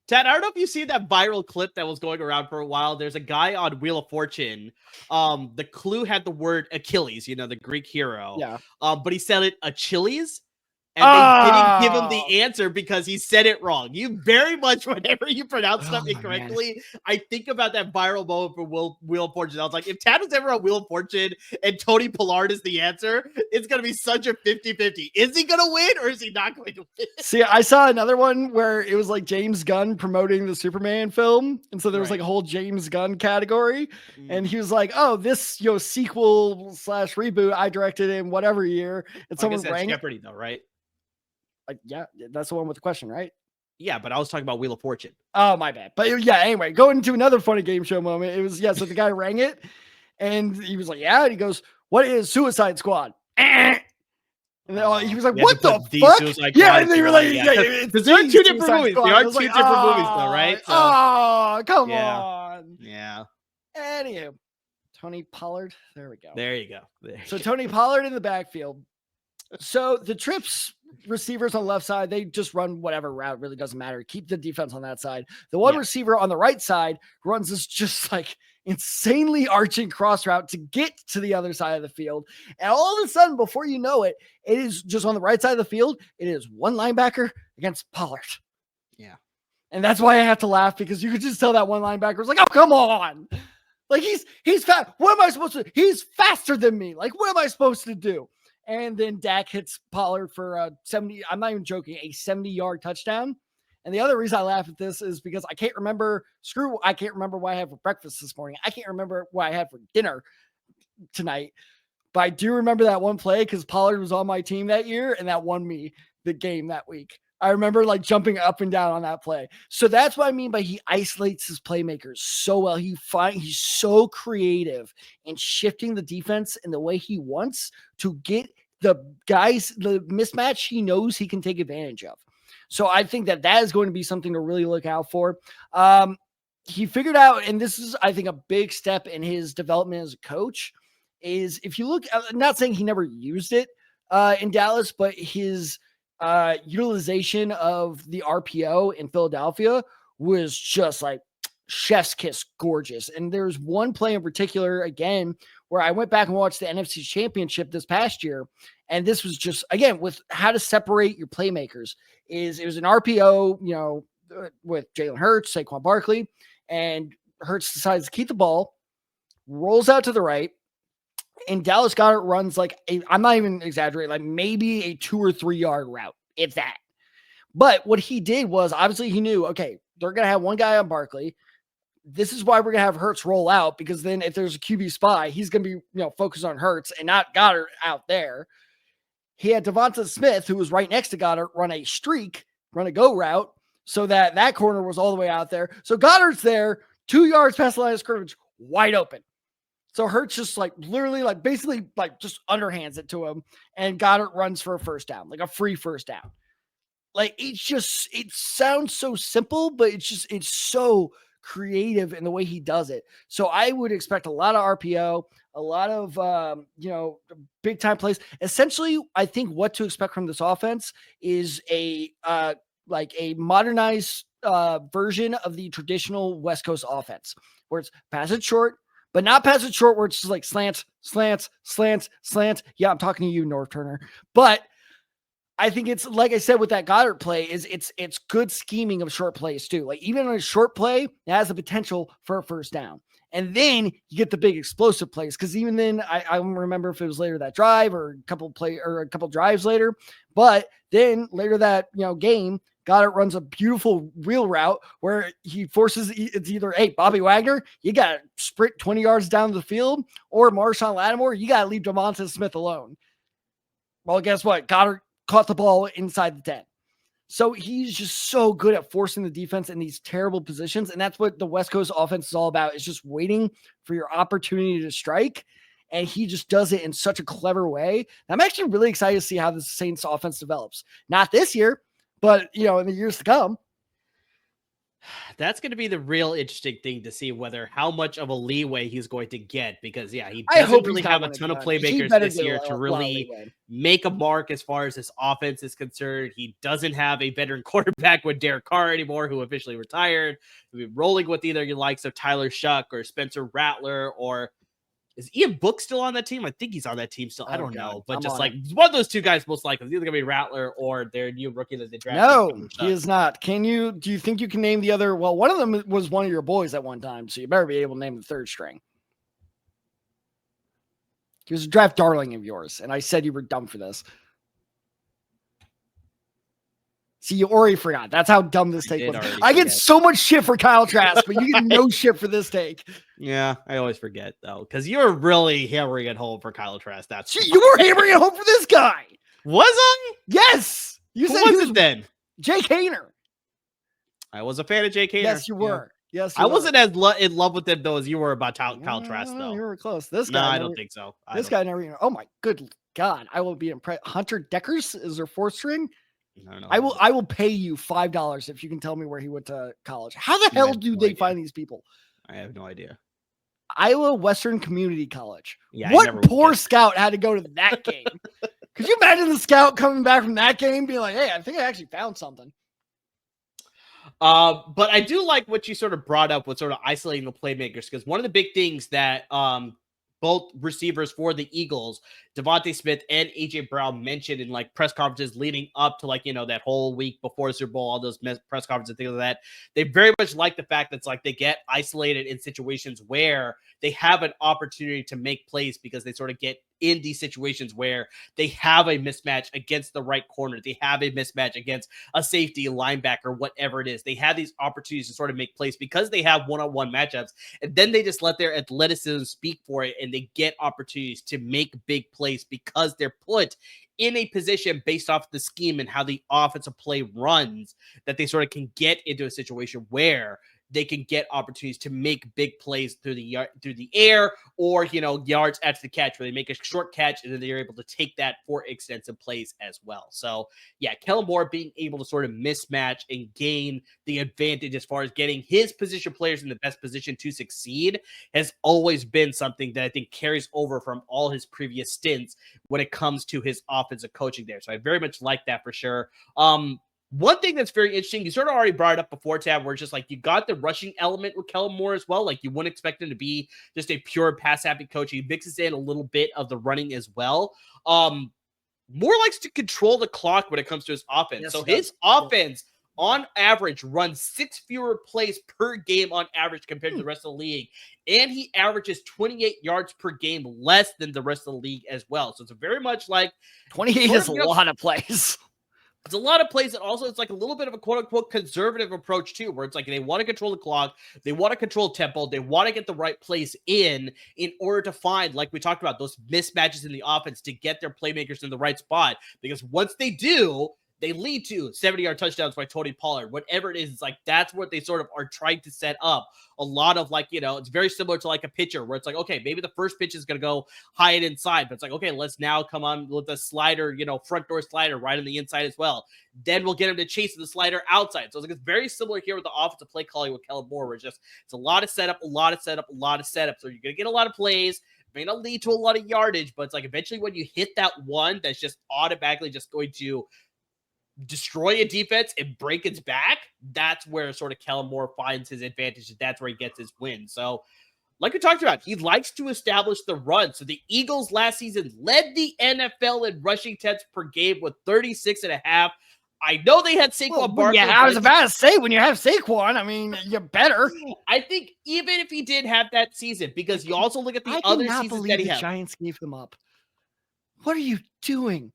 Ted, I don't know if you see that viral clip that was going around for a while. There's a guy on Wheel of Fortune. The clue had the word Achilles, the Greek hero. Yeah. But he said it Achilles. And they didn't give him the answer because he said it wrong. You very much, whenever you pronounce stuff incorrectly, I think about that viral moment for Wheel of Fortune. I was like, if Tad was ever on Wheel of Fortune and Tony Pollard is the answer, it's going to be such a 50-50. Is he going to win or is he not going to win? See, I saw another one where it was like James Gunn promoting the Superman film. And so there was like a whole James Gunn category. And he was like, oh, this sequel / reboot I directed in whatever year. And someone ranked Jeopardy though, right? Yeah, that's the one with the question, right? Yeah, but I was talking about Wheel of Fortune. Oh, my bad. But yeah, anyway, going into another funny game show moment. It was, so the guy rang it and he was like, yeah. And he goes, what is Suicide Squad? And he was like, what the fuck? Yeah, and they were like, because there are 2 different movies. There are 2 different movies though, right? So, oh, come on. Yeah. Anywho, Tony Pollard. There we go. There you go. So Tony Pollard in the backfield. So the trips receivers on the left side, they just run whatever route, really doesn't matter. Keep the defense on that side. The one receiver on the right side runs this just like insanely arching cross route to get to the other side of the field. And all of a sudden, before you know it, it is just on the right side of the field. It is one linebacker against Pollard. Yeah. And that's why I have to laugh, because you could just tell that one linebacker was like, oh, come on. Like he's fast. What am I supposed to do? He's faster than me. Like, what am I supposed to do? And then Dak hits Pollard for a 70, I'm not even joking, a 70-yard touchdown. And the other reason I laugh at this is because I can't remember what I had for breakfast this morning. I can't remember what I had for dinner tonight. But I do remember that one play because Pollard was on my team that year and that won me the game that week. I remember like jumping up and down on that play. So that's what I mean by he isolates his playmakers so well. He's so creative in shifting the defense in the way he wants to get the guys, the mismatch he knows he can take advantage of. So I think that is going to be something to really look out for. He figured out, and this is, I think, a big step in his development as a coach, is if you look, I'm not saying he never used it in Dallas, but his utilization of the RPO in Philadelphia was just like chef's kiss gorgeous. And there's one play in particular, again, where I went back and watched the NFC Championship this past year. And this was just, again, with how to separate your playmakers. It was an RPO, with Jalen Hurts, Saquon Barkley, and Hurts decides to keep the ball, rolls out to the right, and Dallas Goedert runs like I'm not even exaggerating, like maybe a 2 or 3 yard route, if that. But what he did was, obviously he knew, okay, they're going to have one guy on Barkley. This is why we're going to have Hurts roll out, because then if there's a QB spy, he's going to be, focused on Hurts and not Goddard out there. He had Devonta Smith, who was right next to Goddard, run a go route, so that corner was all the way out there. So Goddard's there, 2 yards past the line of scrimmage, wide open. So Hurts just literally basically just underhands it to him, and Goddard runs for a first down, like a free first down. It sounds so simple, but it's so creative in the way he does it. So I would expect a lot of RPO, a lot of, big time plays. Essentially, I think what to expect from this offense is a modernized version of the traditional West Coast offense, where it's pass it short, but not pass it short where it's just like slants. Yeah, I'm talking to you, North Turner. But I think it's like I said with that Goddard play, it's good scheming of short plays too. Like even on a short play, it has the potential for a first down. And then you get the big explosive plays. Because even then, I don't remember if it was later that drive or a couple drives later. But then later that game, Goddard runs a beautiful wheel route where he forces it's either, hey, Bobby Wagner, you got to sprint 20 yards down the field, or Marshawn Lattimore, you got to leave Devonta Smith alone. Well, guess what? Goddard caught the ball inside the 10. So he's just so good at forcing the defense in these terrible positions. And that's what the West Coast offense is all about. It's just waiting for your opportunity to strike. And he just does it in such a clever way. I'm actually really excited to see how the Saints offense develops. Not this year, but in the years to come. That's going to be the real interesting thing to see how much of a leeway he's going to get, because he doesn't really have a ton of playmakers this year to really make a mark as far as his offense is concerned. He doesn't have a veteran quarterback with Derek Carr anymore, who officially retired. We're rolling with either you likes of Tyler Shough or Spencer Rattler, or is Ian Book still on that team? I think he's on that team still. I don't know. But just like one of those two guys, most likely, it's either going to be Rattler or their new rookie that they drafted. No, he is not. Do you think you can name the other? Well, one of them was one of your boys at one time, so you better be able to name the third string. He was a draft darling of yours, and I said you were dumb for this. See, you already forgot. That's how dumb this take was. I get so much shit for Kyle Trask, but you get no shit for this take. Yeah, I always forget, though, because you're really hammering it home for Kyle Trask. You were hammering it home for this guy. Was I? Yes. You said he was then. Jake Haener. I was a fan of Jake Haener. Yes, you were. Yeah. Yes, I wasn't as in love with him, though, as you were about Kyle Trask, though. You were close. This guy. No, I don't think so. This guy never. Oh, my good God. I will be impressed. Hunter Deckers is their fourth string. I will pay you $5 if you can tell me where he went to college. How the hell do they find these people? I have no idea. Iowa Western Community College. Yeah, what poor scout had to go to that game? Could you imagine the scout coming back from that game being like, hey, I think I actually found something. But I do like what you sort of brought up with sort of isolating the playmakers, because one of the big things that both receivers for the Eagles, Devontae Smith and AJ Brown, mentioned in like press conferences leading up to that whole week before Super Bowl, all those press conferences and things like that. They very much like the fact that it's like they get isolated in situations where they have an opportunity to make plays, because they sort of get in these situations where they have a mismatch against the right corner. They have a mismatch against a safety, linebacker, whatever it is. They have these opportunities to sort of make plays because they have one-on-one matchups, and then they just let their athleticism speak for it, and they get opportunities to make big plays because they're put in a position based off the scheme and how the offensive play runs, that they sort of can get into a situation where they can get opportunities to make big plays through the air, or yards after the catch, where they make a short catch and then they're able to take that for extensive plays as well. So yeah, Kellen Moore being able to sort of mismatch and gain the advantage as far as getting his position players in the best position to succeed has always been something that I think carries over from all his previous stints when it comes to his offensive coaching there. So I very much like that for sure. One thing that's very interesting, you sort of already brought it up before, Tab, where it's just like you got the rushing element with Kellen Moore as well. Like you wouldn't expect him to be just a pure pass-happy coach. He mixes in a little bit of the running as well. Moore likes to control the clock when it comes to his offense. Yes, so his offense, on average, runs 6 fewer plays per game on average compared to the rest of the league. And he averages 28 yards per game less than the rest of the league as well. So it's very much like 28 is a lot of plays. It's a lot of plays, and also it's like a little bit of a quote-unquote conservative approach too, where it's like they want to control the clock, they want to control tempo, they want to get the right plays in order to find, like we talked about, those mismatches in the offense to get their playmakers in the right spot. Because once they do, they lead to 70-yard touchdowns by Tony Pollard. Whatever it is, it's like that's what they sort of are trying to set up. A lot of like, it's very similar to like a pitcher where it's like, okay, maybe the first pitch is going to go high and inside, but it's like, okay, let's now come on with the slider, front door slider right on the inside as well. Then we'll get him to chase the slider outside. So it's like it's very similar here with the offensive play calling with Kellen Moore, where it's a lot of setup, a lot of setup, a lot of setup. So you're going to get a lot of plays. May not lead to a lot of yardage, but it's like eventually when you hit that one that's just automatically just going to destroy a defense and break its back, that's where sort of Kellen Moore finds his advantage. That's where he gets his win. So like we talked about, he likes to establish the run. So the Eagles last season led the NFL in rushing attempts per game with 36.5. I know they had Saquon Barkley. Yeah, I was about to say, when you have Saquon, I mean, you better. I think even if he did have that season, because you also look at the other seasons that he had. The Giants gave them up. What are you doing?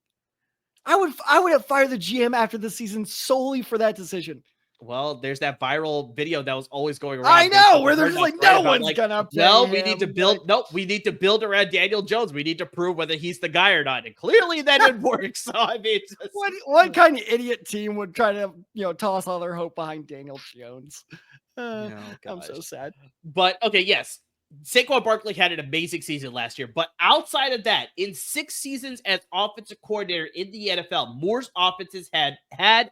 I would have fired the GM after the season solely for that decision. Well, there's that viral video that was always going around. I know, where there's like, no one's gonna upset no, him. we need to build. Nope, we need to build around Daniel Jones. We need to prove whether he's the guy or not. And clearly that didn't work. So I mean, just, what kind of idiot team would try to toss all their hope behind Daniel Jones? I'm so sad. But okay, yes. Saquon Barkley had an amazing season last year, but outside of that, in 6 seasons as offensive coordinator in the NFL, Moore's offenses had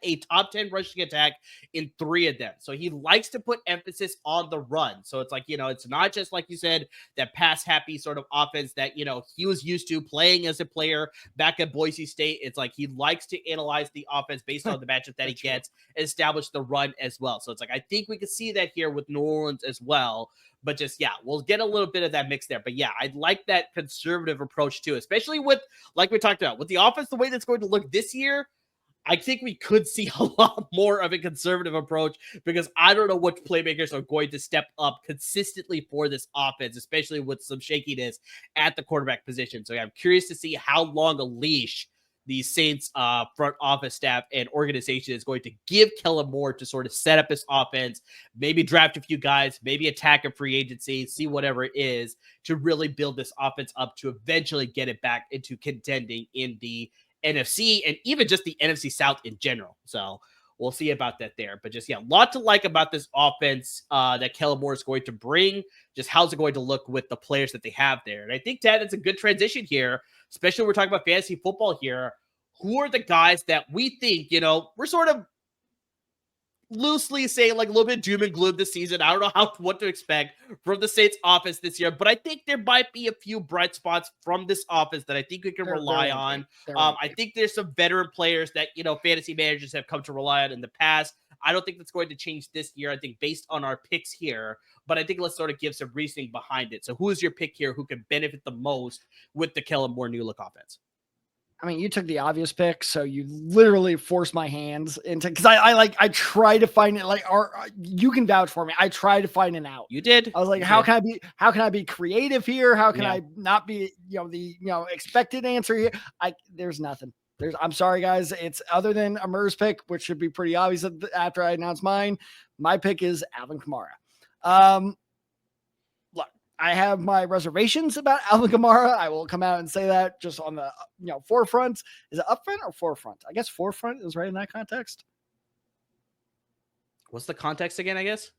a top 10 rushing attack in 3 of them. So he likes to put emphasis on the run. So it's like, it's not just like you said, that pass happy sort of offense that, he was used to playing as a player back at Boise State. It's like he likes to analyze the offense based on the matchup that he gets and establish the run as well. So it's like, I think we could see that here with New Orleans as well. But just, we'll get a little bit of that mix there. But I like that conservative approach too, especially with, like we talked about, with the offense, the way that's going to look this year. I think we could see a lot more of a conservative approach because I don't know which playmakers are going to step up consistently for this offense, especially with some shakiness at the quarterback position. So I'm curious to see how long a leash the Saints front office staff and organization is going to give Kellen Moore to sort of set up his offense, maybe draft a few guys, maybe attack a free agency, see whatever it is to really build this offense up to eventually get it back into contending in the NFC and even just the NFC South in general. So we'll see about that there. But just, a lot to like about this offense that Kellen Moore is going to bring. Just how's it going to look with the players that they have there. And I think, Ted, it's a good transition here, especially when we're talking about fantasy football here. Who are the guys that we think, we're sort of loosely saying like a little bit doom and gloom this season. I don't know what to expect from the Saints offense this year, but I think there might be a few bright spots from this offense that I think we can rely on. I think there's some veteran players that, fantasy managers have come to rely on in the past. I don't think that's going to change this year. I think based on our picks here, but I think let's sort of give some reasoning behind it. So who is your pick here who can benefit the most with the Kellen Moore new look offense? I mean, you took the obvious pick, so you literally forced my hands into, because I try to find it, you can vouch for me. I try to find an out. You did. I was like, how can I be creative here? How can I not be, the expected answer here? There's nothing. I'm sorry, guys. It's other than Amir's pick, which should be pretty obvious after I announce mine. My pick is Alvin Kamara. I have my reservations about Alvin Kamara. I will come out and say that just on the forefront. Is it up front or forefront? I guess forefront is right in that context. What's the context again, I guess?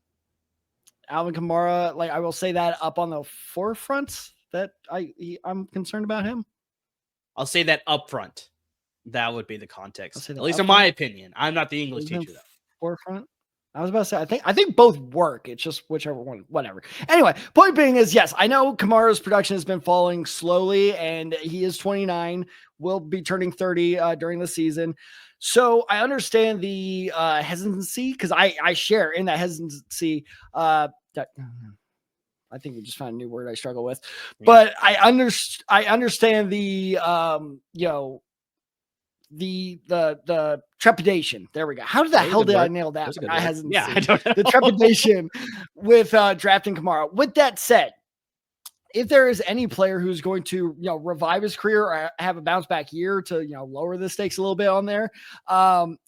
Alvin Kamara, I will say that up on the forefront that I'm concerned about him. I'll say that up front. That would be the context. At least in my opinion. I'm not the English teacher though. Forefront. I was about to say, I think both work. It's just whichever one, whatever. Anyway, point being is, yes, I know Kamara's production has been falling slowly, and he is 29, will be turning 30 during the season. So I understand the hesitancy, because I share in that hesitancy. I think we just found a new word I struggle with, but I understand the the trepidation. There we go. How the hell did I nail that? I hasn't. I don't know. The trepidation with drafting Kamara. With that said, if there is any player who's going to revive his career or have a bounce back year to lower the stakes a little bit on there,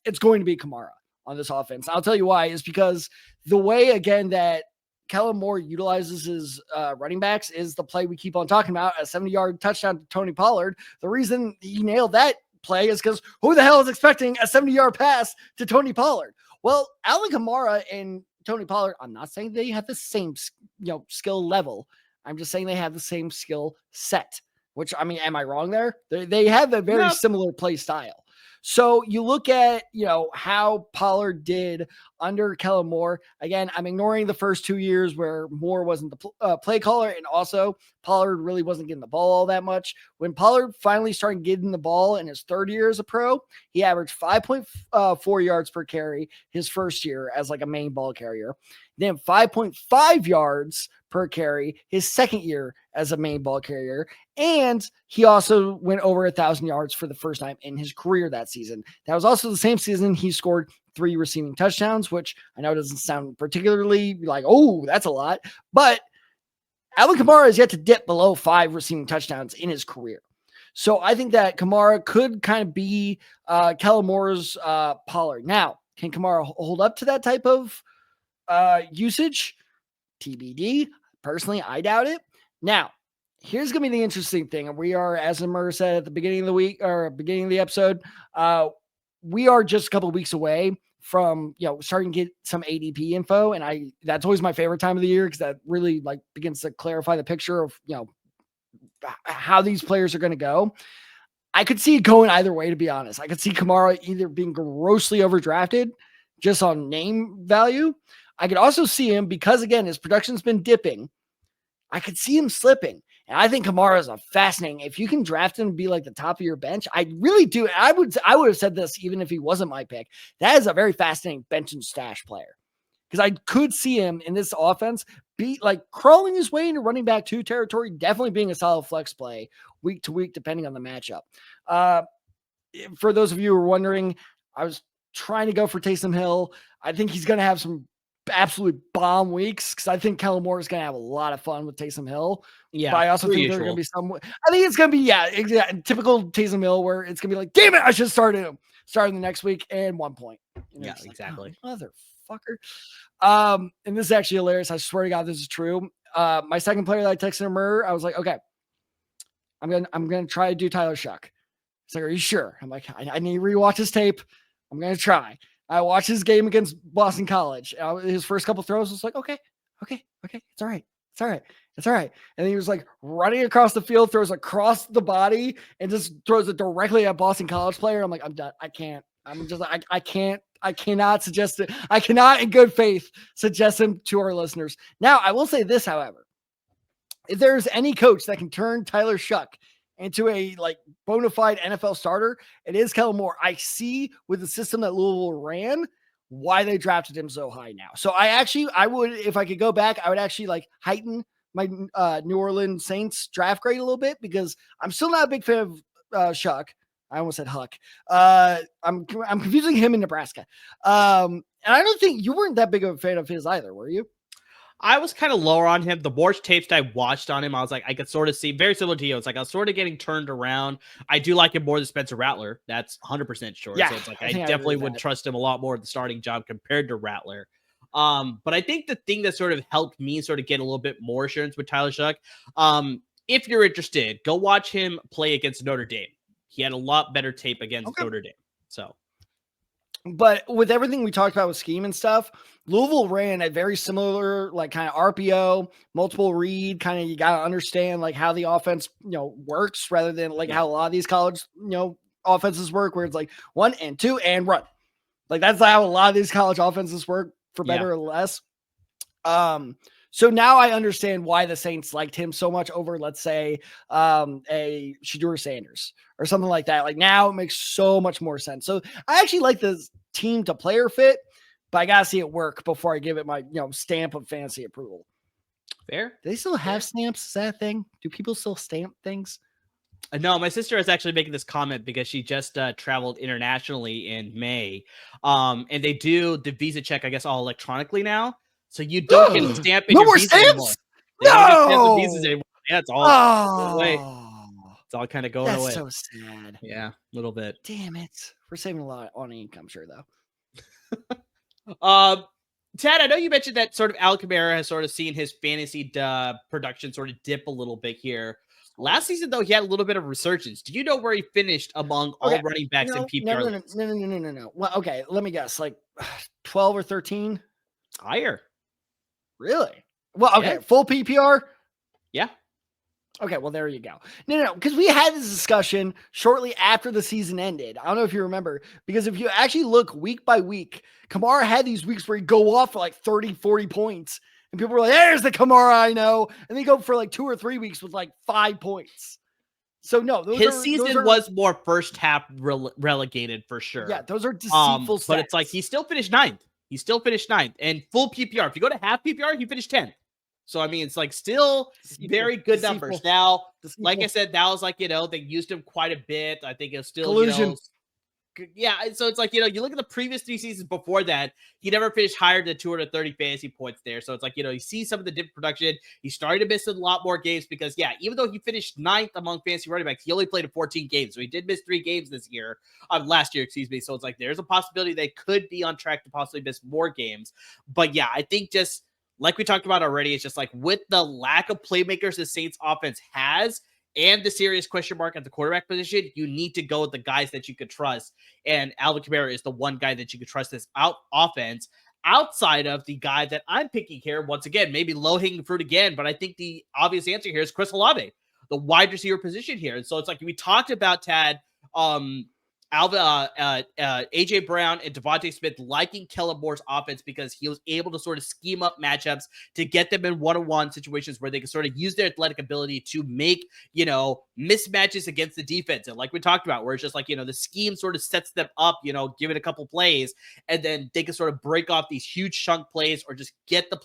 it's going to be Kamara on this offense. I'll tell you why. Is because the way again that Kellen Moore utilizes his running backs is the play we keep on talking about, a 70-yard touchdown to Tony Pollard. The reason he nailed that play is because who the hell is expecting a 70-yard pass to Tony Pollard? Well, Alvin Kamara and Tony Pollard, I'm not saying they have the same skill level. I'm just saying they have the same skill set, which, I mean, am I wrong there? They have a very similar play style. So you look at, how Pollard did under Kellen Moore. Again, I'm ignoring the first 2 years where Moore wasn't the play caller, and also Pollard really wasn't getting the ball all that much. When Pollard finally started getting the ball in his third year as a pro, he averaged 5.4 yards per carry his first year as like a main ball carrier. Then 5.5 yards per carry his second year as a main ball carrier. And he also went over 1,000 yards for the first time in his career that season. That was also the same season he scored 3 receiving touchdowns, which I know doesn't sound particularly like, oh, that's a lot. But Alvin Kamara has yet to dip below 5 receiving touchdowns in his career. So I think that Kamara could kind of be Kellen Moore's Pollard. Now, can Kamara hold up to that type of usage? TBD. Personally, I doubt it. Now, here's going to be the interesting thing. And we are, as Amir said at the beginning of the week or beginning of the episode, we are just a couple of weeks away from, starting to get some ADP info. And that's always my favorite time of the year because that really like begins to clarify the picture of, how these players are going to go. I could see it going either way, to be honest. I could see Kamara either being grossly overdrafted just on name value. I could also see him, because again, his production's been dipping, I could see him slipping. And I think Kamara is a fascinating, if you can draft him and be like the top of your bench, I really do. I would have said this even if he wasn't my pick. That is a very fascinating bench and stash player. Because I could see him in this offense be like crawling his way into running back 2 territory, definitely being a solid flex play week to week, depending on the matchup. For those of you who are wondering, I was trying to go for Taysom Hill. I think he's going to have some absolute bomb weeks because I think Kellen Moore is going to have a lot of fun with Taysom Hill. Yeah, but I also think there's going to be some. I think it's going to be typical Taysom Hill where it's going to be like, damn it, I should start him. Starting the next week and 1 point. Yeah, exactly. Like, motherfucker. And this is actually hilarious. I swear to God, this is true. My second player that I texted him, I was like, okay, I'm gonna try to do Tyler Shough. He's like, are you sure? I'm like, I need to rewatch his tape. I'm gonna try. I watched his game against Boston College. His first couple throws was like, okay, it's all right. And then he was like running across the field, throws across the body, and just throws it directly at Boston College player. I'm like, I'm done. I can't. I cannot suggest it. I cannot in good faith suggest him to our listeners. Now, I will say this, however. If there's any coach that can turn Tyler Shough into a like bona fide NFL starter, it is Kellen Moore. I see with the system that Louisville ran why they drafted him so high now. So I would, if I could go back, I would actually like heighten my New Orleans Saints draft grade a little bit because I'm still not a big fan of Shough. I almost said Huck. I'm confusing him in Nebraska. And I don't think you weren't that big of a fan of his either, were you? I was kind of lower on him. The more tapes I watched on him, I was like, I could sort of see, very similar to you. It's like I was sort of getting turned around. I do like him more than Spencer Rattler. That's 100% sure. Yeah, so it's like I definitely would trust him a lot more at the starting job compared to Rattler. But I think the thing that sort of helped me sort of get a little bit more assurance with Tyler Shough, if you're interested, go watch him play against Notre Dame. He had a lot better tape against Notre Dame. So. But with everything we talked about with scheme and stuff, Louisville ran a very similar, like kind of RPO, multiple read, kind of, you got to understand like how the offense, works rather than like how a lot of these college, offenses work where it's like 1 and 2 and run. Like that's how a lot of these college offenses work for better or less. So now I understand why the Saints liked him so much over, let's say, a Shaheed Sanders or something like that. Like now it makes so much more sense. So I actually like the team to player fit, but I gotta see it work before I give it my stamp of fantasy approval. Fair. Do they still have stamps? Is that a thing? Do people still stamp things? No, my sister is actually making this comment because she just traveled internationally in May. And they do the visa check, I guess, all electronically now. So you don't get a stamp in your visa anymore. They don't get stamps in visas anymore. Yeah, it's all away. It's all kind of going away. That's so sad. Yeah, a little bit. Damn it. We're saving a lot on income, sure, though. Ted, I know you mentioned that sort of Alvin Kamara has sort of seen his fantasy production sort of dip a little bit here. Last season, though, he had a little bit of resurgence. Do you know where he finished among all running backs in PPR? No. Well, okay, let me guess. Like 12 or 13? Higher. Really? Well, okay, full PPR? Yeah. Okay, well, there you go. No, because we had this discussion shortly after the season ended. I don't know if you remember, because if you actually look week by week, Kamara had these weeks where he'd go off for like 30, 40 points. And people were like, there's the Kamara I know. And they go for like 2 or 3 weeks with like 5 points. So no, his season was more first half relegated for sure. Yeah, those are deceitful stats. But it's like he still finished 9th. He still finished 9th. And full PPR. If you go to half PPR, he finished 10th. So, I mean, it's like still very good numbers. Now, like I said, that was like, they used him quite a bit. I think it's still, collusion. Yeah, so it's like, you look at the previous 3 seasons before that, he never finished higher than 230 fantasy points there. So it's like, you see some of the different production. He started to miss a lot more games because, yeah, even though he finished 9th among fantasy running backs, he only played in 14 games. So he did miss 3 games last year, excuse me. So it's like, there's a possibility they could be on track to possibly miss more games. But yeah, I think just like we talked about already, it's just like with the lack of playmakers the Saints offense has, and the serious question mark at the quarterback position, you need to go with the guys that you could trust. And Alvin Kamara is the one guy that you could trust this offense outside of the guy that I'm picking here. Once again, maybe low-hanging fruit again, but I think the obvious answer here is Chris Olave, the wide receiver position here. And so it's like we talked about, Tad, AJ Brown and Devontae Smith liking Kellen Moore's offense because he was able to sort of scheme up matchups to get them in one-on-one situations where they can sort of use their athletic ability to make, mismatches against the defense. And like we talked about, where it's just like, the scheme sort of sets them up, give it a couple plays, and then they can sort of break off these huge chunk plays or just get the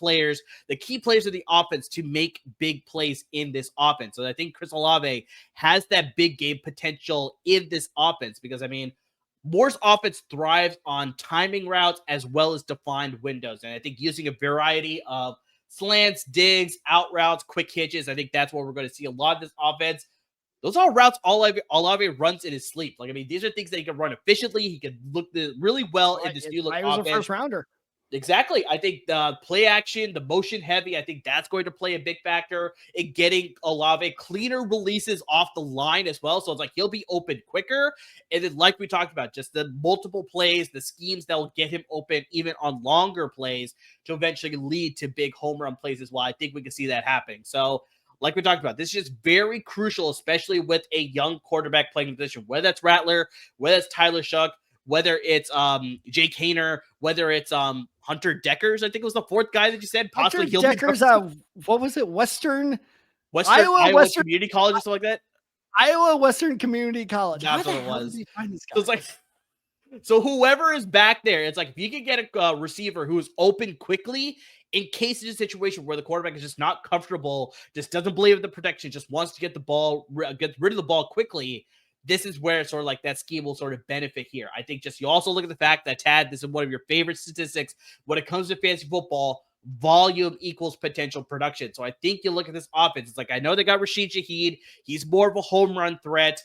key players of the offense to make big plays in this offense. So I think Chris Olave has that big game potential in this offense because, I mean, Moore's offense thrives on timing routes as well as defined windows. And I think using a variety of slants, digs, out routes, quick hitches, I think that's where we're going to see a lot of this offense. Those are routes Olave runs in his sleep. Like, I mean, these are things that he can run efficiently. He can look really well in this new look offense. He was a first rounder. Exactly. I think the play action, the motion heavy, I think that's going to play a big factor in getting Olave cleaner releases off the line as well. So it's like he'll be open quicker. And then like we talked about, just the multiple plays, the schemes that will get him open even on longer plays to eventually lead to big home run plays as well. I think we can see that happening. So like we talked about, this is just very crucial, especially with a young quarterback playing position, whether that's Rattler, whether it's Tyler Shough, whether it's Jake Haener, whether it's Hunter Deckers, I think it was the 4th guy that you said. Possibly Hunter Deckers, what was it? Western Iowa Community College or something like that? Iowa Western Community College. That's what it was. Did find this guy? So it's like, so whoever is back there, it's like if you can get a receiver who is open quickly in case it's a situation where the quarterback is just not comfortable, just doesn't believe in the protection, just wants to get rid of the ball quickly, this is where sort of like that scheme will sort of benefit here. I think just you also look at the fact that, Tad, this is one of your favorite statistics when it comes to fantasy football, volume equals potential production. So I think you look at this offense, it's like, I know they got Rashid Shaheed. He's more of a home run threat.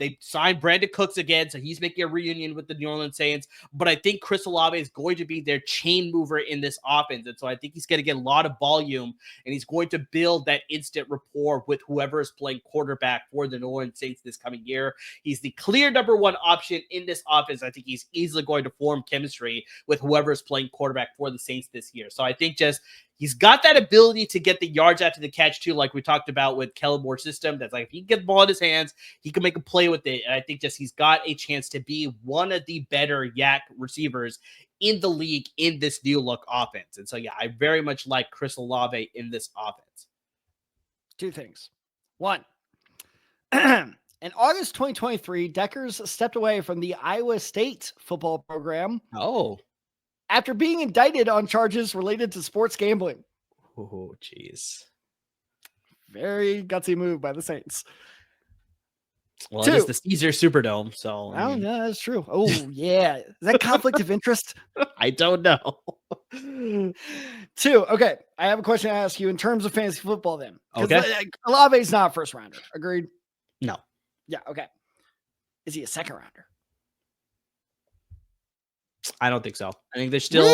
They signed Brandon Cooks again, so he's making a reunion with the New Orleans Saints. But I think Chris Olave is going to be their chain mover in this offense. And so I think he's going to get a lot of volume, and he's going to build that instant rapport with whoever is playing quarterback for the New Orleans Saints this coming year. He's the clear number 1 option in this offense. I think he's easily going to form chemistry with whoever is playing quarterback for the Saints this year. So I think just he's got that ability to get the yards after the catch too, like we talked about with Kellen Moore's system. That's like if he can get the ball in his hands, he can make a play with it. And I think just he's got a chance to be one of the better yak receivers in the league in this new look offense. And so, yeah, I very much like Chris Olave in this offense. 2 things. 1, in August 2023, Deckers stepped away from the Iowa State football program. Oh. After being indicted on charges related to sports gambling. Oh, jeez. Very gutsy move by the Saints. Well, 2, it is the Caesar Superdome, so. I mean, yeah, that's true. Oh, yeah. Is that conflict of interest? I don't know. 2, okay. I have a question to ask you in terms of fantasy football then. Okay. Olave's not a first rounder. Agreed? No. Yeah, okay. Is he a second rounder? I don't think so. I think there's still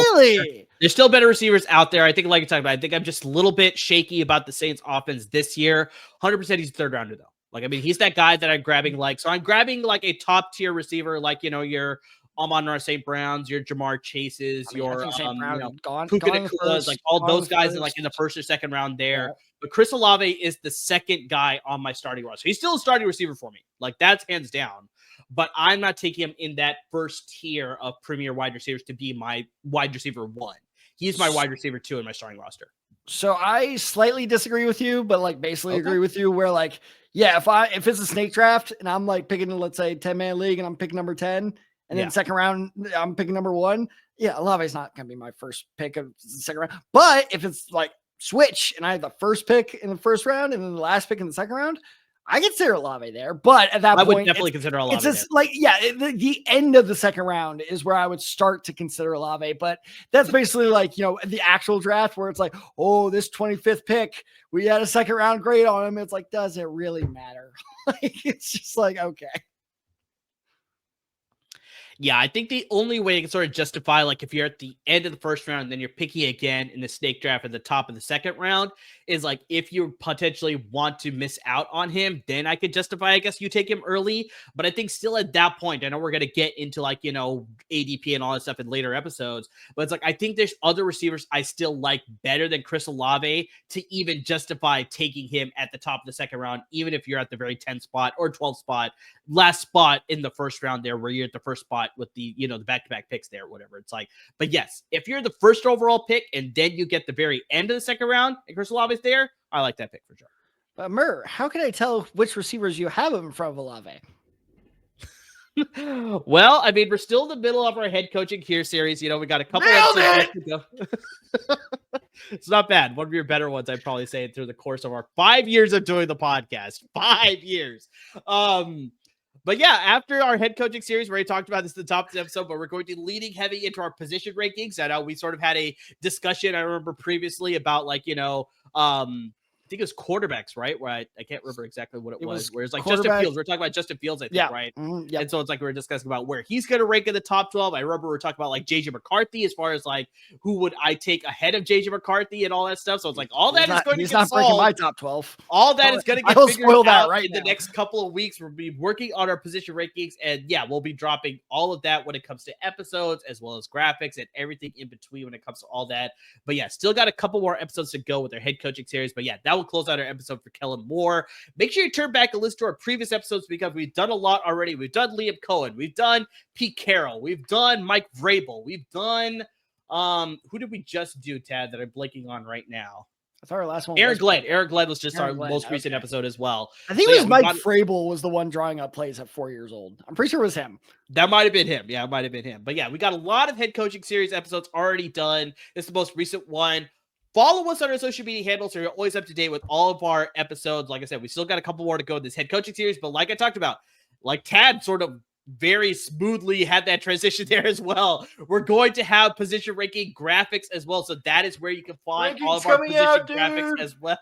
there's still better receivers out there. I think, like you talked about, I think I'm just a little bit shaky about the Saints offense this year. 100% he's a 3rd rounder though. Like, I mean, he's that guy that I'm grabbing. So I'm grabbing like a top tier receiver, like, your Amon-Ra St. Browns, your Jamar Chases, your Puka Nakulas, like all those guys in the 1st or 2nd round there. Yeah. But Chris Olave is the 2nd guy on my starting roster. He's still a starting receiver for me. Like, that's hands down. But I'm not taking him in that 1st tier of premier wide receivers to be my wide receiver 1. He's my wide receiver 2 in my starting roster. So I slightly disagree with you, but like basically Okay. agree with you where like, yeah, if it's a snake draft and I'm like picking, let's say 10-man league and I'm picking number 10 and then second round, I'm picking number 1. Yeah. Olave's not going to be my first pick of the second round, but if it's like switch and I have the first pick in the first round and then the last pick in the second round, I consider Olave there, but at that I point, would definitely consider Olave it's just there. like, yeah, the end of the second round is where I would start to consider Olave, but that's basically like, the actual draft where it's like, oh, this 25th pick, we had a second round grade on him. It's like, does it really matter? Like, it's just like, okay. Yeah, I think the only way you can sort of justify, like if you're at the end of the first round and then you're picking again in the snake draft at the top of the second round, is like if you potentially want to miss out on him, then I could justify, I guess, you take him early. But I think still at that point, I know we're going to get into like, ADP and all that stuff in later episodes, but it's like I think there's other receivers I still like better than Chris Olave to even justify taking him at the top of the second round, even if you're at the very 10th spot or 12th spot, last spot in the first round there where you're at the first spot with the the back-to-back picks there or whatever. It's like, but yes, if you're the first overall pick and then you get the very end of the second round and Chris Olave is there, I like that pick for sure. But Murr, how can I tell which receivers you have in front of Olave? Well, I mean, we're still in the middle of our head coaching here series. We got a couple episodes to go. It's not bad. One of your better ones, I'd probably say, through the course of our 5 years of doing the podcast. 5 years. But yeah, after our head coaching series, we already talked about this at the top of the episode, but we're going to be leading heavy into our position rankings. I know we sort of had a discussion, I remember previously, about like, I think it was quarterbacks, right? Where I can't remember exactly what it was. Where it's like Justin Fields. We're talking about Justin Fields, I think, right? Mm-hmm. Yep. And so it's like we were discussing about where he's going to rank in the top 12. I remember we were talking about like JJ McCarthy as far as like who would I take ahead of JJ McCarthy and all that stuff. So it's like all that is going to get solved. He's not breaking my top 12. All that is going to get figured out in the next couple of weeks. We'll be working on our position rankings, and yeah, we'll be dropping all of that when it comes to episodes as well as graphics and everything in between when it comes to all that. But yeah, still got a couple more episodes to go with our head coaching series. But yeah, that will close out our episode for Kellen Moore. Make sure you turn back and listen to our previous episodes because we've done a lot already. We've done Liam Cohen, we've done Pete Carroll, we've done Mike Vrabel, we've done who did we just do, Tad, that I'm blanking on right now? I thought our last one Aaron Glenn. Aaron Glenn was just our most recent episode as well. I think it was Mike Vrabel was the one drawing up plays at 4 years old. I'm pretty sure it was him. That might have been him. Yeah, it might have been him. But yeah, we got a lot of head coaching series episodes already done. This is the most recent one. Follow us on our social media handles so you're always up to date with all of our episodes. Like I said, we still got a couple more to go in this head coaching series, but like I talked about, like Tad sort of very smoothly had that transition there as well. We're going to have position ranking graphics as well. So that is where you can find all of our position graphics as well.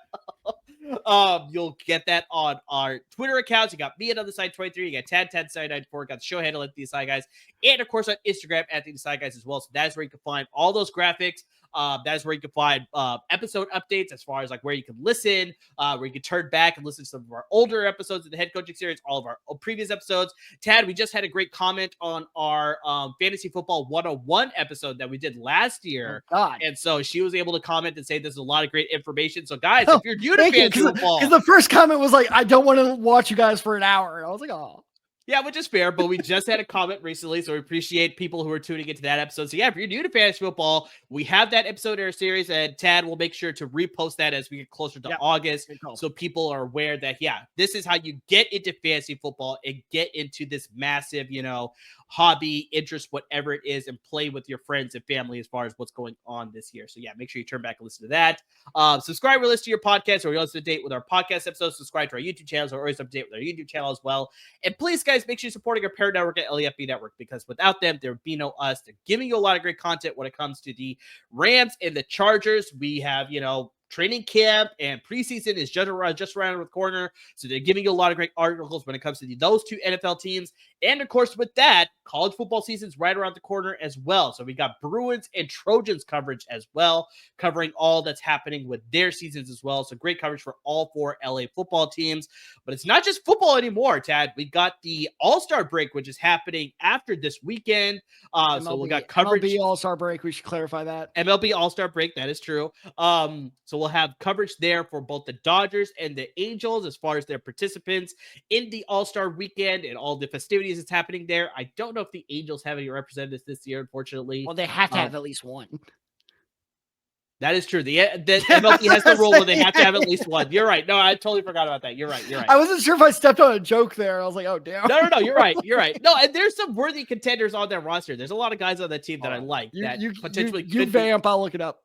You'll get that on our Twitter accounts. You got me at OtherSide23. You got Tad94. Got the show handle at The Side Guys. And of course on Instagram at The Side Guys as well. So that's where you can find all those graphics. That is where you can find episode updates as far as like where you can listen, where you can turn back and listen to some of our older episodes of the head coaching series, all of our previous episodes. Tad, we just had a great comment on our Fantasy Football 101 episode that we did last year. Oh, God. And so she was able to comment and say there's a lot of great information. So guys, if you're new to Fantasy Football. Because the first comment was like, I don't want to watch you guys for an hour. And I was like, oh. Yeah, which is fair, but we just had a comment recently, so we appreciate people who are tuning into that episode. So yeah, if you're new to Fantasy Football, we have that episode in our series, and Tad will make sure to repost that as we get closer to August, so people are aware that, yeah, this is how you get into Fantasy Football and get into this massive, hobby, interest, whatever it is, and play with your friends and family as far as what's going on this year. So yeah, make sure you turn back and listen to that. Subscribe or listen to your podcast, or you're always up to date with our podcast episodes. Subscribe to our YouTube channels, or always up to date with our YouTube channel as well. And please, guys, make sure you're supporting our parent network at LAFB Network, because without them, there would be no us. They're giving you a lot of great content when it comes to the Rams and the Chargers. We have, training camp and preseason is just around the corner. So they're giving you a lot of great articles when it comes to those two NFL teams. And of course, with that, college football season's right around the corner as well. So we got Bruins and Trojans coverage as well, covering all that's happening with their seasons as well. So great coverage for all 4 LA football teams. But it's not just football anymore, Tad. We got the All-Star break, which is happening after this weekend. So we got coverage. MLB All-Star break. We should clarify that. MLB All-Star break. That is true. So we'll have coverage there for both the Dodgers and the Angels as far as their participants in the All-Star weekend and all the festivities that's happening there. I don't know if the Angels have any representatives this year, unfortunately. Well, they have to have at least one. That is true. The MLB has the rule where they have to have at least one. You're right. No, I totally forgot about that. You're right. I wasn't sure if I stepped on a joke there. I was like, oh, damn. No. You're right. No, and there's some worthy contenders on their roster. There's a lot of guys on that team that I like. You vamp. I'll look it up.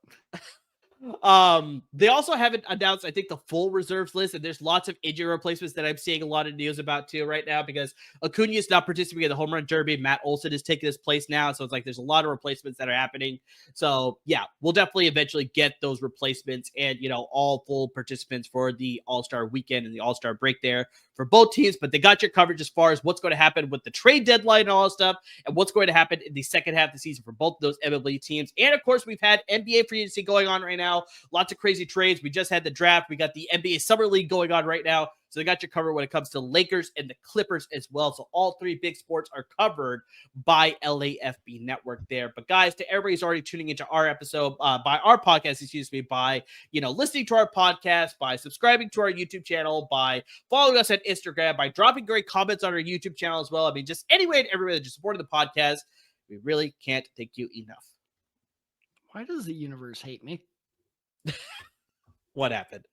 They also haven't announced, I think, the full reserves list, and there's lots of injury replacements that I'm seeing a lot of news about too right now, because Acuna is not participating in the home run derby. Matt Olson is taking his place now, so it's like there's a lot of replacements that are happening. So yeah, we'll definitely eventually get those replacements and all full participants for the All-Star weekend and the All-Star break there for both teams. But they got your coverage as far as what's going to happen with the trade deadline and all that stuff, and what's going to happen in the second half of the season for both of those MLB teams. And of course, we've had NBA free agency going on right now. Lots of crazy trades. We just had the draft. We got the NBA Summer League going on right now. So they got you covered when it comes to Lakers and the Clippers as well. So all three big sports are covered by LAFB Network there. But guys, to everybody who's already tuning into our episode, by our podcast, by, listening to our podcast, by subscribing to our YouTube channel, by following us on Instagram, by dropping great comments on our YouTube channel as well. I mean, just any way and every way that you supported the podcast, we really can't thank you enough. Why does the universe hate me? What happened?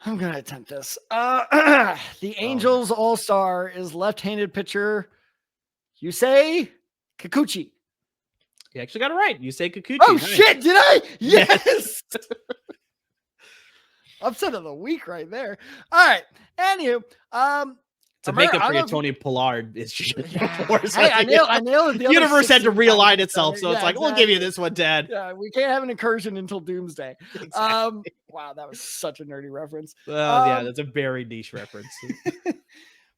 I'm going to attempt this. The Angels All-Star is left-handed pitcher Yusei Kikuchi. You actually got it right. Yusei Kikuchi. Oh, nice. Shit. Did I? Yes. Upset of the week right there. All right. Anywho, to make up for your Tony Pollard is hey, I nailed it. The universe had to realign itself, so it's like, exactly. We'll give you this one, Dad. Yeah, we can't have an incursion until doomsday. Exactly. Wow, that was such a nerdy reference. Yeah, that's a very niche reference.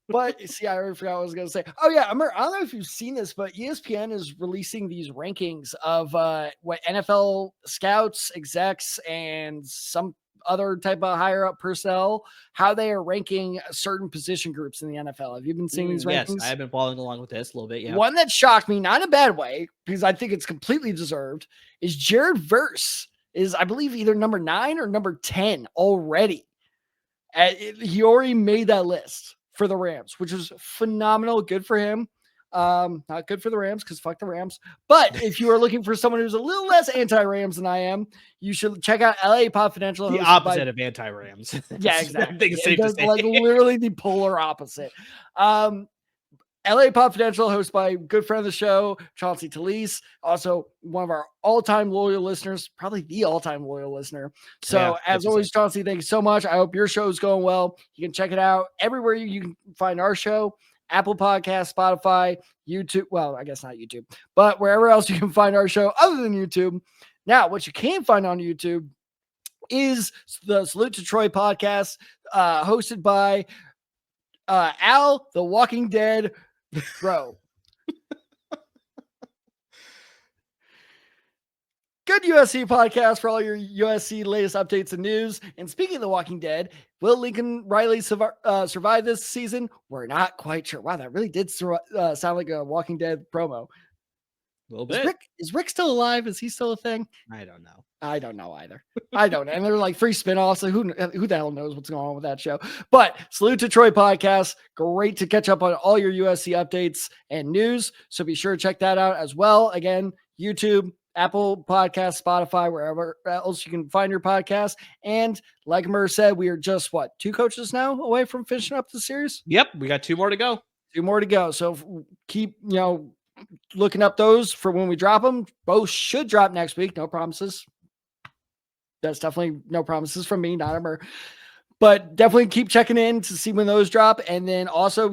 But see, I already forgot what I was going to say. Oh yeah, I don't know if you've seen this, but ESPN is releasing these rankings of what NFL scouts, execs, and some other type of higher up personnel, how they are ranking certain position groups in the NFL. Have you been seeing these rankings? Yes, I have been following along with this a little bit. Yeah. One that shocked me, not in a bad way, because I think it's completely deserved, is Jared Verse is, I believe, either number 9 or number 10 already. He already made that list for the Rams, which was phenomenal. Good for him. Not good for the Rams because fuck the Rams. But if you are looking for someone who's a little less anti-Rams than I am, you should check out LA Confidential. The opposite of anti-Rams. Yeah, exactly. I think it's safe to say. Like literally the polar opposite. LA Confidential, hosted by a good friend of the show, Chauncey Talese, also one of our all-time loyal listeners, probably the all-time loyal listener. So as always, Chauncey, thank you so much. I hope your show is going well. You can check it out everywhere you can find our show. Apple Podcasts, Spotify, YouTube. Well, I guess not YouTube, but wherever else you can find our show other than YouTube. Now, what you can find on YouTube is the Salute to Troy podcast, hosted by Al, the Walking Dead bro. Good USC podcast for all your USC latest updates and news. And speaking of The Walking Dead, will Lincoln Riley survive this season? We're not quite sure. Wow, that really did sound like a Walking Dead promo. A little bit. Is Rick still alive? Is he still a thing? I don't know. I don't know either. I don't. And they're like 3 spinoffs. So who the hell knows what's going on with that show? But Salute to Troy podcast. Great to catch up on all your USC updates and news. So be sure to check that out as well. Again, YouTube, Apple Podcasts, Spotify, wherever else you can find your podcast. And like Murr said, we are just 2 coaches now away from finishing up the series? Yep, we got 2 more to go. 2 more to go. So keep, looking up those for when we drop them. Both should drop next week. No promises. That's definitely no promises from me, not a Murr. But definitely keep checking in to see when those drop. And then also,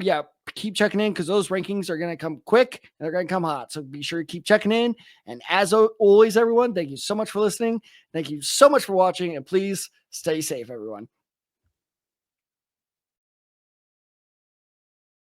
keep checking in because those rankings are going to come quick and they're going to come hot. So be sure to keep checking in. And as always, everyone, thank you so much for listening. Thank you so much for watching. And please stay safe, everyone.